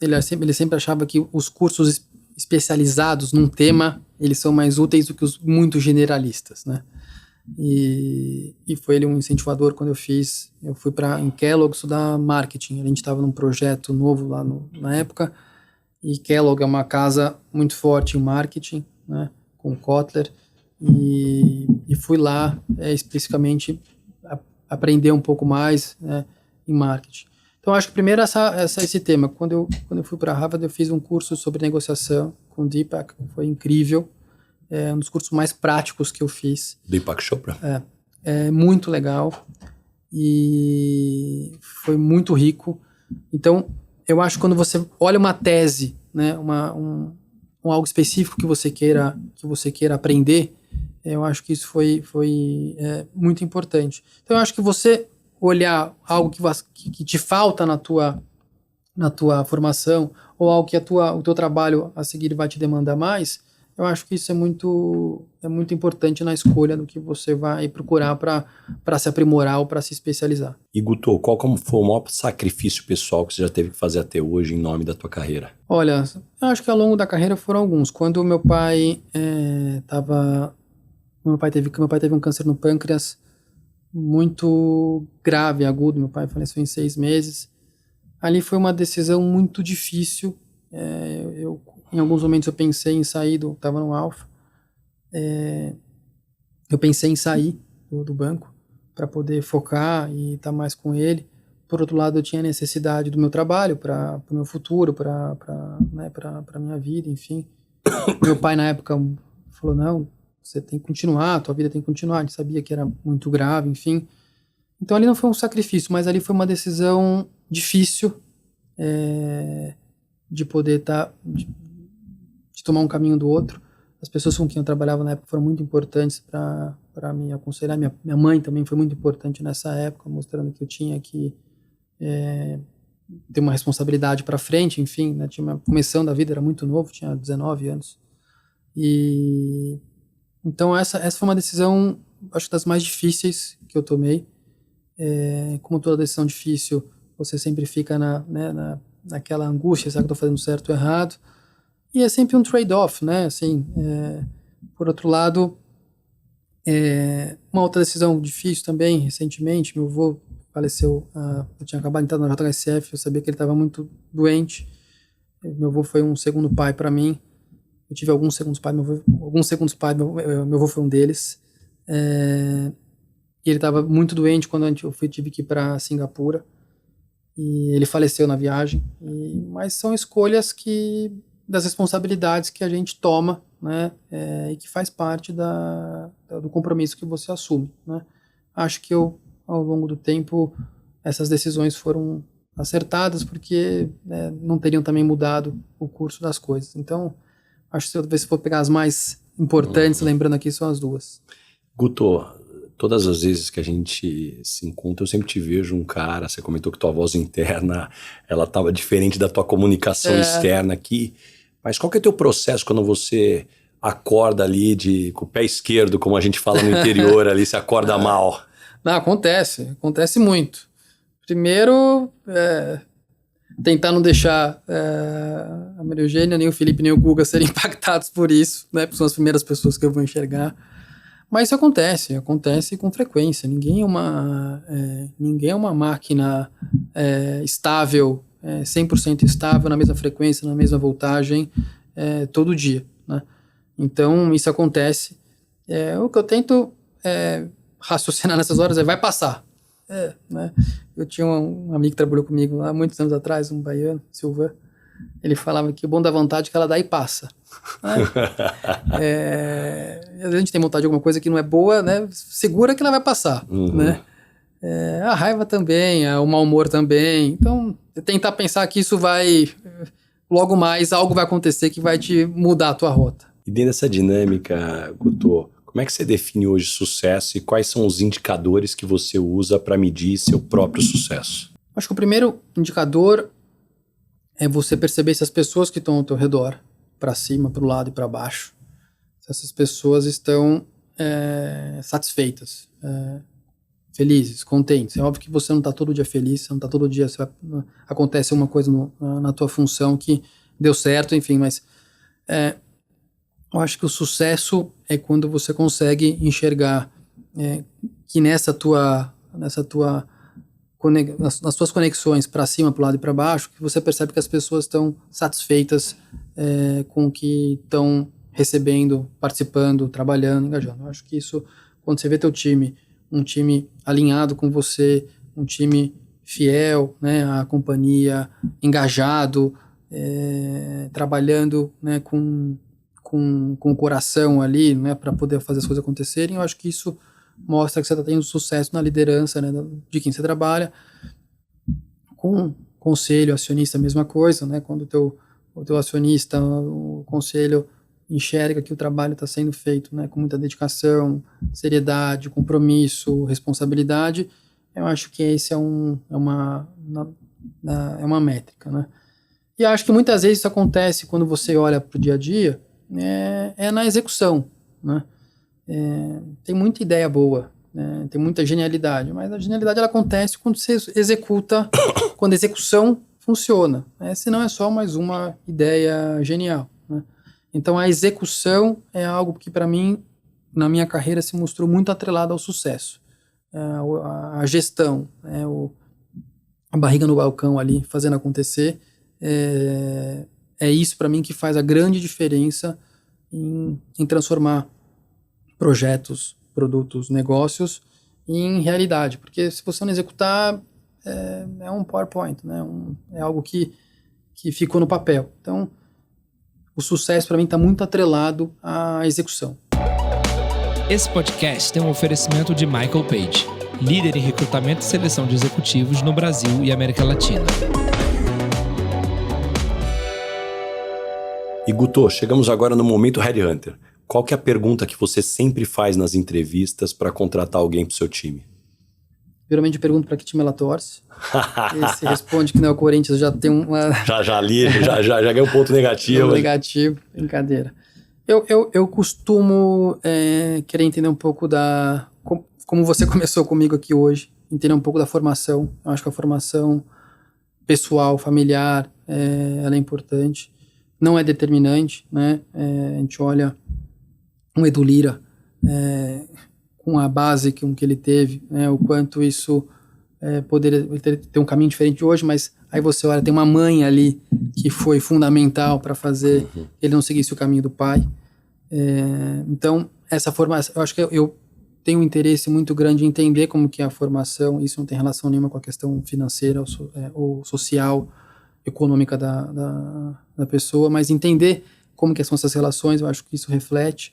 ele sempre achava que os cursos especializados num tema, eles são mais úteis do que os muito generalistas, né? E foi ele um incentivador quando eu fui em Kellogg estudar marketing. A gente estava num projeto novo lá na época, e Kellogg é uma casa muito forte em marketing, né? Com Kotler, e fui lá especificamente aprender um pouco mais, né, em marketing. Então acho que primeiro esse tema. Quando eu fui para Harvard, eu fiz um curso sobre negociação com o Deepak, foi incrível, um dos cursos mais práticos que eu fiz. Deepak Chopra. Muito legal e foi muito rico. Então eu acho que quando você olha uma tese, né, algo específico que você queira aprender, eu acho que isso foi muito importante. Então eu acho que você olhar algo que te falta na tua formação, ou algo que o teu trabalho a seguir vai te demandar mais, eu acho que isso é muito importante na escolha do que você vai procurar para se aprimorar ou para se especializar. E Guto, qual foi o maior sacrifício pessoal que você já teve que fazer até hoje em nome da tua carreira? Olha, eu acho que ao longo da carreira foram alguns. Quando meu pai teve um câncer no pâncreas muito grave, agudo, meu pai faleceu em 6 meses. Ali foi uma decisão muito difícil. Em alguns momentos eu pensei em sair estava no Alfa, eu pensei em sair do banco para poder focar e estar mais com ele. Por outro lado, eu tinha necessidade do meu trabalho para o meu futuro, para a minha vida, enfim. Meu pai na época falou, não, você tem que continuar, a tua vida tem que continuar. A gente sabia que era muito grave, enfim. Então ali não foi um sacrifício, mas ali foi uma decisão difícil de poder de tomar um caminho do outro. As pessoas com quem eu trabalhava na época foram muito importantes para me aconselhar. Minha mãe também foi muito importante nessa época, mostrando que eu tinha que ter uma responsabilidade para frente, enfim, né? Tinha uma começão da vida, era muito novo, tinha 19 anos. E então essa foi uma decisão, acho, das mais difíceis que eu tomei. Como toda decisão difícil, você sempre fica naquela angústia, será que eu tô fazendo certo ou errado? E é sempre um trade-off, né? Assim, por outro lado, uma outra decisão difícil também, recentemente, meu avô faleceu, eu tinha acabado de entrar na JHSF, eu sabia que ele estava muito doente. Meu avô foi um segundo pai para mim. Eu tive alguns segundos pais, meu avô foi um deles. E ele estava muito doente quando tive que ir para Singapura. E ele faleceu na viagem. Mas são escolhas das responsabilidades que a gente toma, né? E que faz parte do compromisso que você assume, né? Acho que ao longo do tempo, essas decisões foram acertadas porque não teriam também mudado o curso das coisas. Então, acho que talvez se for pegar as mais importantes, lembrando aqui, são as duas. Guto, todas as vezes que a gente se encontra, eu sempre te vejo um cara, você comentou que tua voz interna, ela estava diferente da tua comunicação externa aqui, mas qual que é o teu processo quando você acorda ali com o pé esquerdo, como a gente fala no interior ali, você acorda mal? Não, acontece muito. Primeiro, tentar não deixar a Maria Eugênia, nem o Felipe, nem o Guga serem impactados por isso, né? Porque são as primeiras pessoas que eu vou enxergar. Mas isso acontece com frequência. Ninguém é uma máquina estável, 100% estável, na mesma frequência, na mesma voltagem, todo dia, né? Então, isso acontece. O que eu tento raciocinar nessas horas vai passar. Né? Eu tinha um amigo que trabalhou comigo há muitos anos atrás, um baiano, Silvan. Ele falava que o bom da vontade é que ela dá e passa. Né? Às vezes a gente tem vontade de alguma coisa que não é boa, né? Segura que ela vai passar. Né? A raiva também, o mau humor também. Então, tentar pensar que isso vai... Logo mais, algo vai acontecer que vai te mudar a tua rota. E dentro dessa dinâmica, Guto, como é que você define hoje sucesso e quais são os indicadores que você usa para medir seu próprio sucesso? Acho que o primeiro indicador é você perceber se as pessoas que estão ao teu redor, para cima, para o lado e para baixo, se essas pessoas estão satisfeitas, felizes, contentes. É óbvio que você não está todo dia feliz, você não está todo dia, acontece uma coisa na tua função que deu certo, enfim, mas eu acho que o sucesso é quando você consegue enxergar que nas suas conexões para cima, para o lado e para baixo, que você percebe que as pessoas estão satisfeitas com o que estão recebendo, participando, trabalhando, engajando. Eu acho que isso, quando você vê teu time, um time alinhado com você, um time fiel, né, à companhia, engajado, trabalhando, né, com o coração ali, né, para poder fazer as coisas acontecerem, eu acho que isso mostra que você está tendo sucesso na liderança, né, de quem você trabalha. Com conselho, acionista, a mesma coisa, né, quando o teu acionista, o conselho enxerga que o trabalho está sendo feito, né, com muita dedicação, seriedade, compromisso, responsabilidade, eu acho que esse é uma métrica, né. E acho que muitas vezes isso acontece quando você olha para o dia a dia, na execução, né? Tem muita ideia boa, né? Tem muita genialidade, mas a genialidade ela acontece quando você executa, quando a execução funciona, né? Senão é só mais uma ideia genial, né? Então a execução é algo que para mim, na minha carreira, se mostrou muito atrelado ao sucesso. A gestão, a barriga no balcão ali, fazendo acontecer, é isso para mim que faz a grande diferença em transformar projetos, produtos, negócios em realidade. Porque se você não executar, é um PowerPoint, né? É algo que ficou no papel. Então, o sucesso para mim está muito atrelado à execução. Esse podcast tem um oferecimento de Michael Page, líder em recrutamento e seleção de executivos no Brasil e América Latina. E Guto, chegamos agora no momento Headhunter. Qual que é a pergunta que você sempre faz nas entrevistas para contratar alguém para o seu time? Geralmente eu pergunto para que time ela torce. E se responde que não é o Corinthians, já tem uma... já ganhou um ponto negativo. Negativo, brincadeira. Eu costumo querer entender um pouco como você começou comigo aqui hoje, entender um pouco da formação. Eu acho que a formação pessoal, familiar, ela é importante, não é determinante, né? A gente olha um Edu Lyra, com a base que ele teve, né? O quanto isso poderia ter um caminho diferente hoje, mas aí você olha, tem uma mãe ali que foi fundamental para fazer ele não seguisse o caminho do pai. Então, essa formação, eu acho que eu tenho um interesse muito grande em entender como que é a formação, isso não tem relação nenhuma com a questão financeira ou social, econômica da pessoa, mas entender como que são essas relações, eu acho que isso reflete,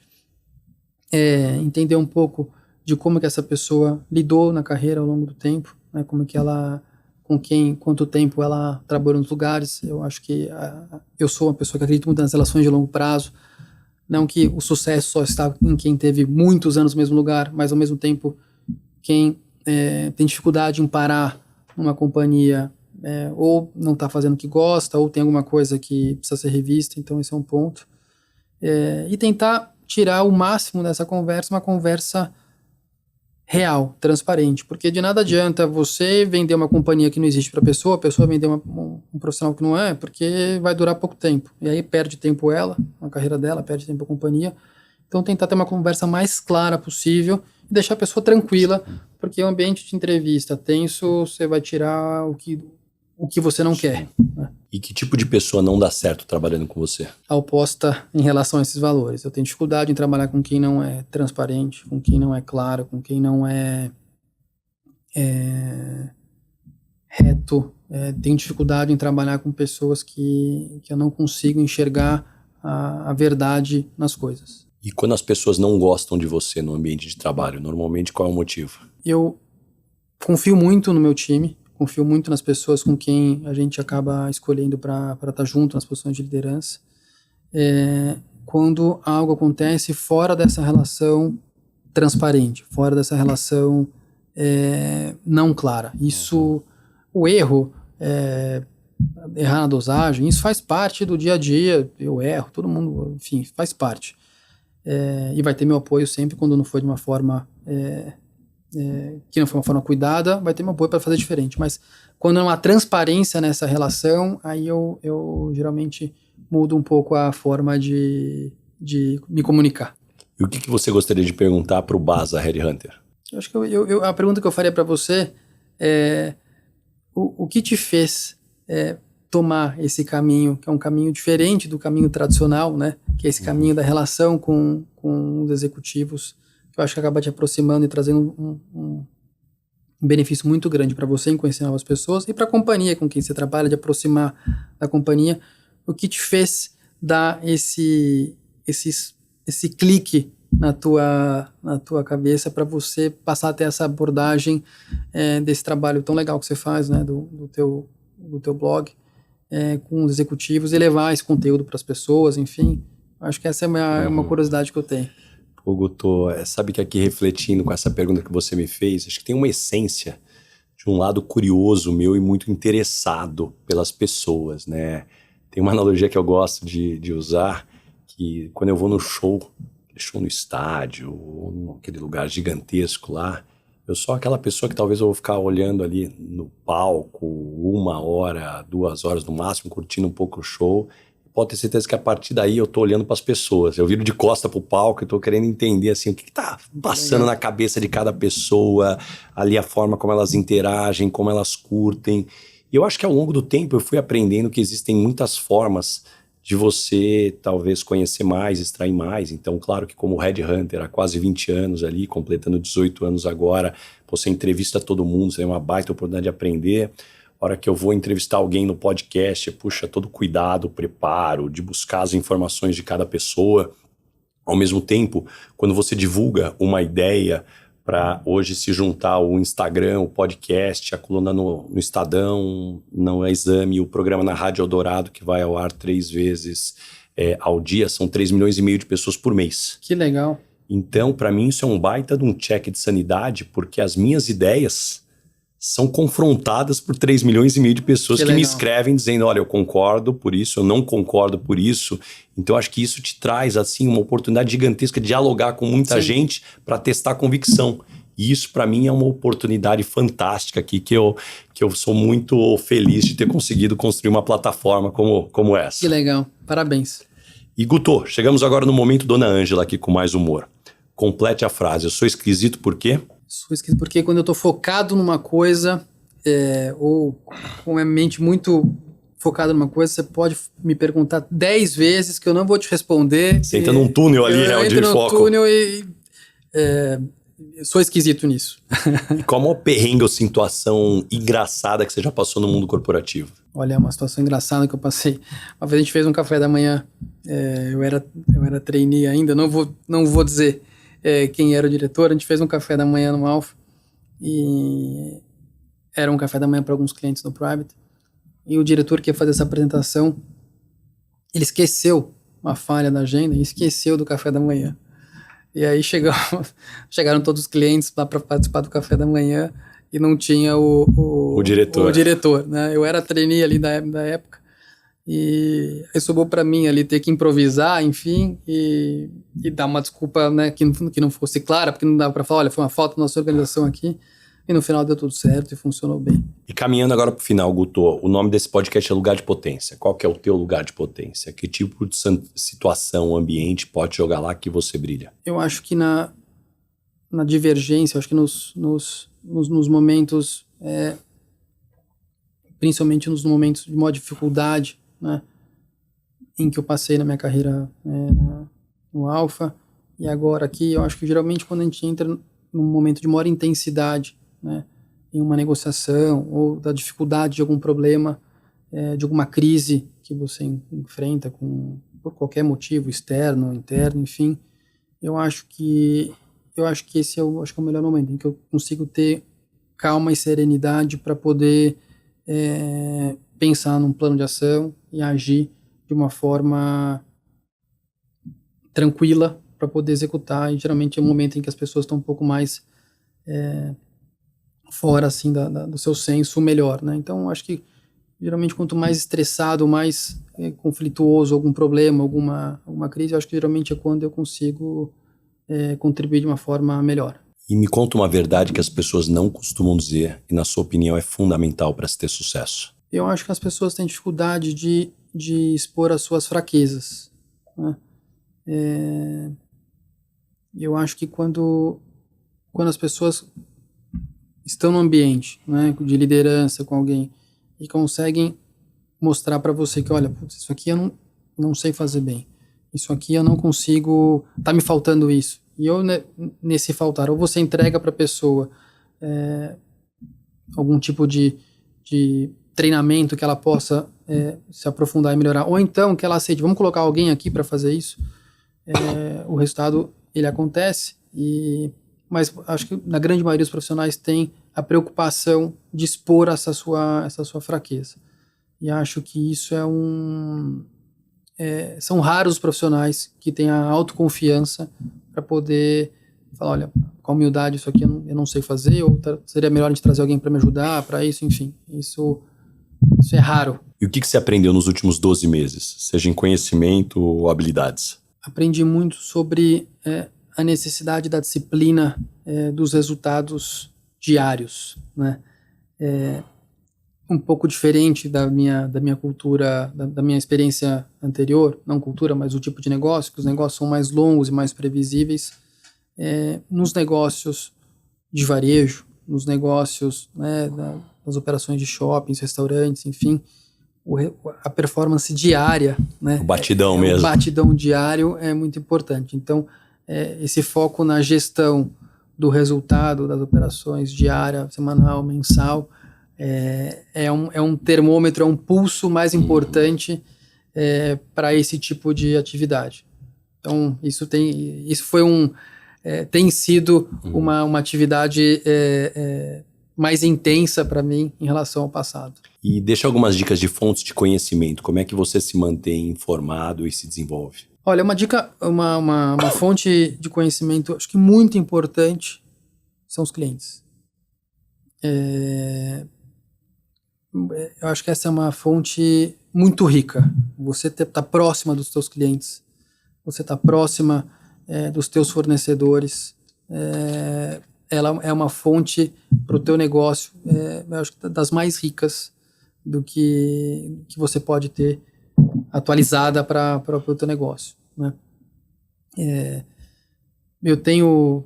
entender um pouco de como que essa pessoa lidou na carreira ao longo do tempo, né, como que ela, quanto tempo ela trabalhou nos lugares. Eu acho que eu sou uma pessoa que acredita muito nas relações de longo prazo, não que o sucesso só está em quem teve muitos anos no mesmo lugar, mas ao mesmo tempo quem tem dificuldade em parar numa companhia, ou não está fazendo o que gosta, ou tem alguma coisa que precisa ser revista. Então esse é um ponto. E tentar tirar o máximo dessa conversa, uma conversa real, transparente, porque de nada adianta você vender uma companhia que não existe para a pessoa vender um profissional que não é, porque vai durar pouco tempo, e aí perde tempo ela, a carreira dela, perde tempo a companhia. Então tentar ter uma conversa mais clara possível e deixar a pessoa tranquila, porque o ambiente de entrevista tenso, você vai tirar o que você não quer, né? E que tipo de pessoa não dá certo trabalhando com você? A oposta em relação a esses valores. Eu tenho dificuldade em trabalhar com quem não é transparente, com quem não é claro, com quem não é reto. Tenho dificuldade em trabalhar com pessoas que eu não consigo enxergar a verdade nas coisas. E quando as pessoas não gostam de você no ambiente de trabalho, normalmente qual é o motivo? Eu confio muito no meu time, confio muito nas pessoas com quem a gente acaba escolhendo para estar junto nas posições de liderança. Quando algo acontece fora dessa relação transparente, fora dessa relação não clara. Isso, o erro, errar na dosagem, isso faz parte do dia a dia. Eu erro, todo mundo, enfim, faz parte. E vai ter meu apoio sempre quando não for de uma forma... que não foi uma forma cuidada, vai ter meu apoio para fazer diferente. Mas quando não há transparência nessa relação, aí eu geralmente mudo um pouco a forma de me comunicar. E o que você gostaria de perguntar para o Baza Headhunter? Eu acho que a pergunta que eu faria para você é o que te fez tomar esse caminho, que é um caminho diferente do caminho tradicional, né? Que é esse caminho da relação com os executivos, que eu acho que acaba te aproximando e trazendo um benefício muito grande para você em conhecer novas pessoas e para a companhia com quem você trabalha, de aproximar da companhia. O que te fez dar esse clique na tua cabeça para você passar a ter essa abordagem desse trabalho tão legal que você faz, né, do teu blog, com os executivos, e levar esse conteúdo para as pessoas, enfim. Acho que essa é uma curiosidade que eu tenho. Ô Guto, sabe que aqui refletindo com essa pergunta que você me fez, acho que tem uma essência de um lado curioso meu e muito interessado pelas pessoas, né? Tem uma analogia que eu gosto de usar, que quando eu vou no show no estádio, ou naquele lugar gigantesco lá, eu sou aquela pessoa que talvez eu vou ficar olhando ali no palco 1 hora, 2 horas no máximo, curtindo um pouco o show. Pode ter certeza que a partir daí eu tô olhando para as pessoas. Eu viro de costa pro palco e tô querendo entender assim, o que tá passando na cabeça de cada pessoa, ali a forma como elas interagem, como elas curtem. E eu acho que ao longo do tempo eu fui aprendendo que existem muitas formas de você talvez conhecer mais, extrair mais. Então, claro que como Headhunter há quase 20 anos ali, completando 18 anos agora, você entrevista todo mundo, você tem uma baita oportunidade de aprender. A hora que eu vou entrevistar alguém no podcast, puxa, todo cuidado, preparo, de buscar as informações de cada pessoa. Ao mesmo tempo, quando você divulga uma ideia para hoje se juntar o Instagram, o podcast, a coluna no Estadão, no Exame, o programa na Rádio Eldorado, que vai ao ar 3 vezes ao dia, são 3,5 milhões de pessoas por mês. Que legal. Então, para mim, isso é um baita de um check de sanidade, porque as minhas ideias são confrontadas por 3,5 milhões de pessoas que me escrevem dizendo, olha, eu concordo por isso, eu não concordo por isso. Então, acho que isso te traz, assim, uma oportunidade gigantesca de dialogar com muita gente para testar a convicção. E isso, para mim, é uma oportunidade fantástica aqui, que eu sou muito feliz de ter conseguido construir uma plataforma como essa. Que legal, parabéns. E Guto, chegamos agora no momento Dona Ângela aqui com mais humor. Complete a frase, eu sou esquisito por quê? Sou esquisito porque quando eu tô focado numa coisa, ou com a mente muito focada numa coisa, você pode me perguntar 10 vezes que eu não vou te responder. Você entra num túnel ali, né, onde eu entro foco. num túnel e sou esquisito nisso. E qual a maior perrengue ou situação engraçada que você já passou no mundo corporativo? Olha, uma situação engraçada que eu passei. Uma vez a gente fez um café da manhã, eu era trainee ainda, não vou dizer quem era o diretor, a gente fez um café da manhã no Alpha, e era um café da manhã para alguns clientes no Private, e o diretor que ia fazer essa apresentação, ele esqueceu uma falha da agenda e esqueceu do café da manhã. E aí chegaram todos os clientes lá para participar do café da manhã e não tinha o diretor, né? Eu era trainee ali da época e aí sobrou para mim ali ter que improvisar, enfim, e dar uma desculpa, né, que não fosse clara, porque não dava para falar, olha, foi uma falta da nossa organização aqui. E no final deu tudo certo e funcionou bem. E caminhando agora pro final, Guto, o nome desse podcast é Lugar de Potência. Qual que é o teu lugar de potência? Que tipo de situação, ambiente pode jogar lá que você brilha? Eu acho que na divergência, eu acho que nos momentos, principalmente nos momentos de maior dificuldade, né, em que eu passei na minha carreira no Alpha, e agora aqui, eu acho que geralmente quando a gente entra num momento de maior intensidade, né, em uma negociação ou da dificuldade de algum problema, de alguma crise que você enfrenta por qualquer motivo, externo, interno, enfim, eu acho que esse é o melhor momento em que eu consigo ter calma e serenidade para poder pensar num plano de ação e agir de uma forma tranquila para poder executar, e geralmente é um momento em que as pessoas estão um pouco mais fora assim do seu senso, melhor, né? Então acho que geralmente quanto mais estressado, mais conflituoso algum problema, alguma crise, eu acho que geralmente é quando eu consigo contribuir de uma forma melhor. E me conta uma verdade que as pessoas não costumam dizer e na sua opinião é fundamental para se ter sucesso. Eu acho que as pessoas têm dificuldade de expor as suas fraquezas, né? Eu acho que quando as pessoas estão no ambiente, né, de liderança com alguém e conseguem mostrar para você que, olha, putz, isso aqui eu não sei fazer bem, isso aqui eu não consigo, tá me faltando isso, e eu nesse faltar, ou você entrega para a pessoa algum tipo de treinamento que ela possa se aprofundar e melhorar, ou então que ela aceite, vamos colocar alguém aqui para fazer isso, o resultado ele acontece, mas acho que na grande maioria dos profissionais tem a preocupação de expor essa sua fraqueza. E acho que isso são raros os profissionais que têm a autoconfiança para poder falar, olha, com humildade, isso aqui eu não sei fazer, ou seria melhor a gente trazer alguém para me ajudar, para isso, enfim. Isso é raro. E o que você aprendeu nos últimos 12 meses, seja em conhecimento ou habilidades? Aprendi muito sobre a necessidade da disciplina dos resultados diários, né? Um pouco diferente da minha cultura, da minha experiência anterior, não cultura, mas o tipo de negócio, que os negócios são mais longos e mais previsíveis. Nos negócios de varejo, nos negócios, né, das operações de shoppings, restaurantes, enfim, a performance diária, né, o batidão mesmo. O batidão diário é muito importante. Então, esse foco na gestão do resultado das operações diária, semanal, mensal, é um termômetro, é um pulso mais importante para esse tipo de atividade. Então, tem sido uma atividade mais intensa para mim em relação ao passado. E deixa algumas dicas de fontes de conhecimento. Como é que você se mantém informado e se desenvolve? Olha, uma dica, uma fonte de conhecimento, acho que muito importante, são os clientes. Eu acho que essa é uma fonte muito rica. Você está próxima dos seus clientes, você está próxima dos teus fornecedores. ela é uma fonte para o teu negócio, eu acho que das mais ricas do que você pode ter atualizada para o teu negócio, né?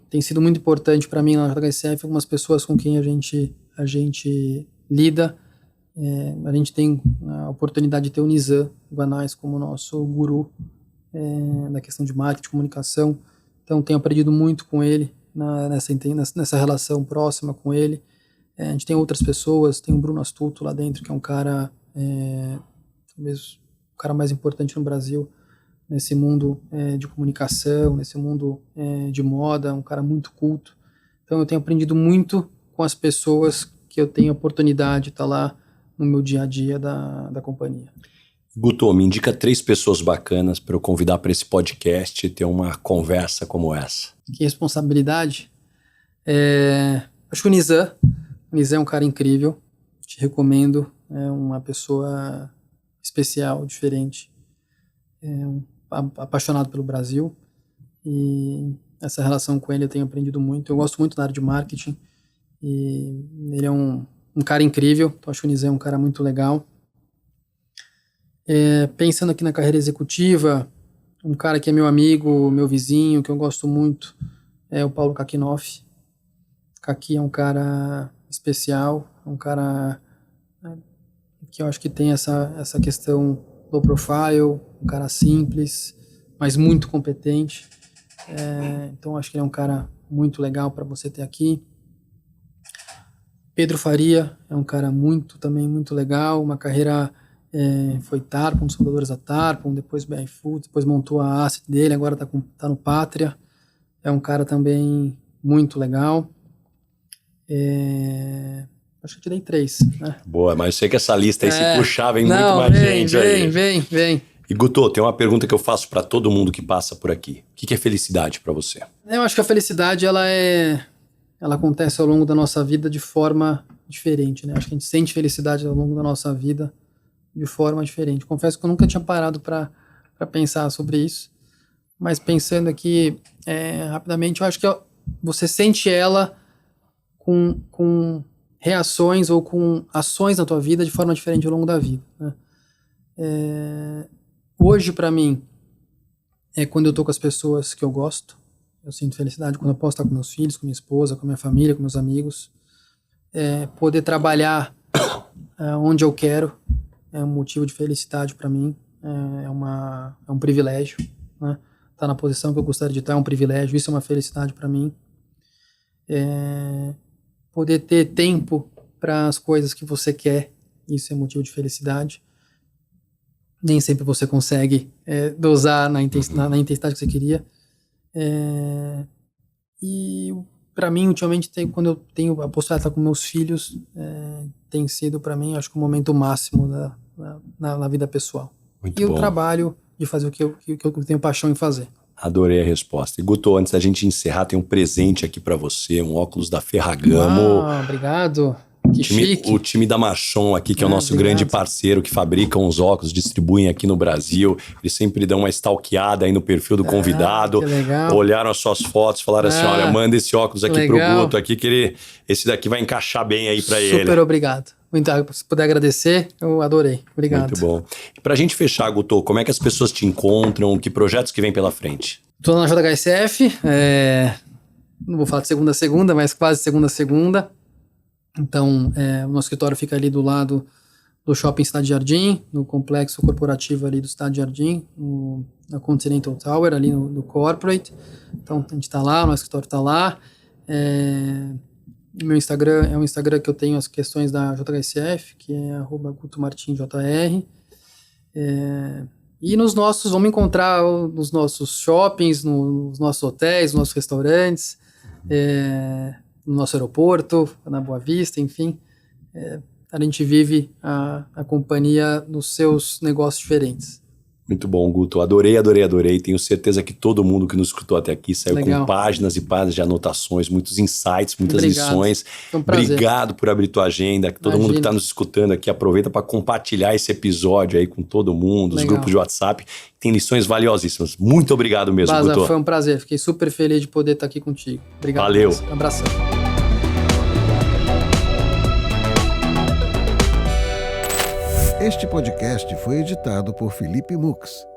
Tem sido muito importante para mim na JHSF algumas pessoas com quem a gente lida. A gente tem a oportunidade de ter o Nizam Guanais como nosso guru na questão de marketing, comunicação. Então tenho aprendido muito com ele nessa relação próxima com ele. A gente tem outras pessoas, tem o Bruno Astuto lá dentro, que é um cara, talvez o cara mais importante no Brasil nesse mundo de comunicação, nesse mundo de moda, um cara muito culto. Então eu tenho aprendido muito com as pessoas que eu tenho a oportunidade de estar lá no meu dia a dia da companhia. Guto, me indica 3 pessoas bacanas para eu convidar para esse podcast e ter uma conversa como essa. Que responsabilidade. Acho que o Nizam é um cara incrível, te recomendo, é uma pessoa especial, diferente, apaixonado pelo Brasil, e essa relação com ele eu tenho aprendido muito. Eu gosto muito da área de marketing, e ele é um cara incrível, então acho que o Nizam é um cara muito legal. Pensando aqui na carreira executiva, um cara que é meu amigo, meu vizinho, que eu gosto muito, é o Paulo Kakinoff. Kaki é um cara especial, um cara que eu acho que tem essa questão low profile, um cara simples, mas muito competente. Então acho que ele é um cara muito legal para você ter aqui. Pedro Faria é um cara também muito legal, uma carreira, foi Tarpon, um dos fundadores da Tarpon, depois BR Foods, depois montou a asset dele, agora tá no Pátria. É um cara também muito legal. Acho que eu te dei 3, né? Boa, mas eu sei que essa lista aí se puxar, vem muito mais gente aí. Vem. E Guto, tem uma pergunta que eu faço para todo mundo que passa por aqui. O que é felicidade para você? Eu acho que a felicidade, ela acontece ao longo da nossa vida de forma diferente, né? Acho que a gente sente felicidade ao longo da nossa vida de forma diferente. Confesso que eu nunca tinha parado para pensar sobre isso, mas pensando aqui rapidamente, eu acho que você sente ela com reações ou com ações na tua vida de forma diferente ao longo da vida, né? Hoje, para mim, quando eu tô com as pessoas que eu gosto, eu sinto felicidade. Quando eu posso estar com meus filhos, com minha esposa, com minha família, com meus amigos. Poder trabalhar onde eu quero é um motivo de felicidade para mim. É um privilégio, né? Estar na posição que eu gostaria de estar é um privilégio. Isso é uma felicidade para mim. Poder ter tempo para as coisas que você quer, isso é motivo de felicidade. Nem sempre você consegue dosar na intensidade que você queria. E para mim, ultimamente, quando eu tenho a possibilidade de estar com meus filhos, tem sido para mim, acho que o momento máximo na vida pessoal. Muito e bom. O trabalho de fazer o que eu tenho paixão em fazer. Adorei a resposta. E Guto, antes da gente encerrar, tem um presente aqui para você, um óculos da Ferragamo. Obrigado. Que chique. O time da Machon aqui, que é o nosso grande parceiro, que fabrica uns óculos, distribuem aqui no Brasil. Eles sempre dão uma stalkeada aí no perfil do convidado. Que legal. Olharam as suas fotos, falaram assim, olha, manda esse óculos aqui pro Guto, aqui, que esse daqui vai encaixar bem aí para ele. Super obrigado. Se puder agradecer, eu adorei. Obrigado. Muito bom. E pra gente fechar, Guto, como é que as pessoas te encontram? Que projetos que vem pela frente? Tô na JHSF, não vou falar de segunda a segunda, mas quase segunda a segunda. Então, o nosso escritório fica ali do lado do Shopping Cidade Jardim, no complexo corporativo ali do Cidade Jardim, na Continental Tower, ali no Corporate. Então, a gente está lá, o nosso escritório está lá. Meu Instagram é um Instagram que eu tenho as questões da JHSF, que é @gutomartinjr. E vamos encontrar nos nossos shoppings, nos nossos hotéis, nos nossos restaurantes, no nosso aeroporto, na Boa Vista, enfim. A gente vive a companhia nos seus negócios diferentes. Muito bom, Guto. Adorei. Tenho certeza que todo mundo que nos escutou até aqui saiu com páginas e páginas de anotações, muitos insights, muitas lições. Foi um prazer. Obrigado por abrir tua agenda. Todo mundo que está nos escutando aqui, aproveita para compartilhar esse episódio aí com todo mundo, os grupos de WhatsApp. Tem lições valiosíssimas. Muito obrigado mesmo, Baza, Guto. foi um prazer. Fiquei super feliz de poder estar aqui contigo. Obrigado. Valeu. Um abração. Este podcast foi editado por Felipe Mux.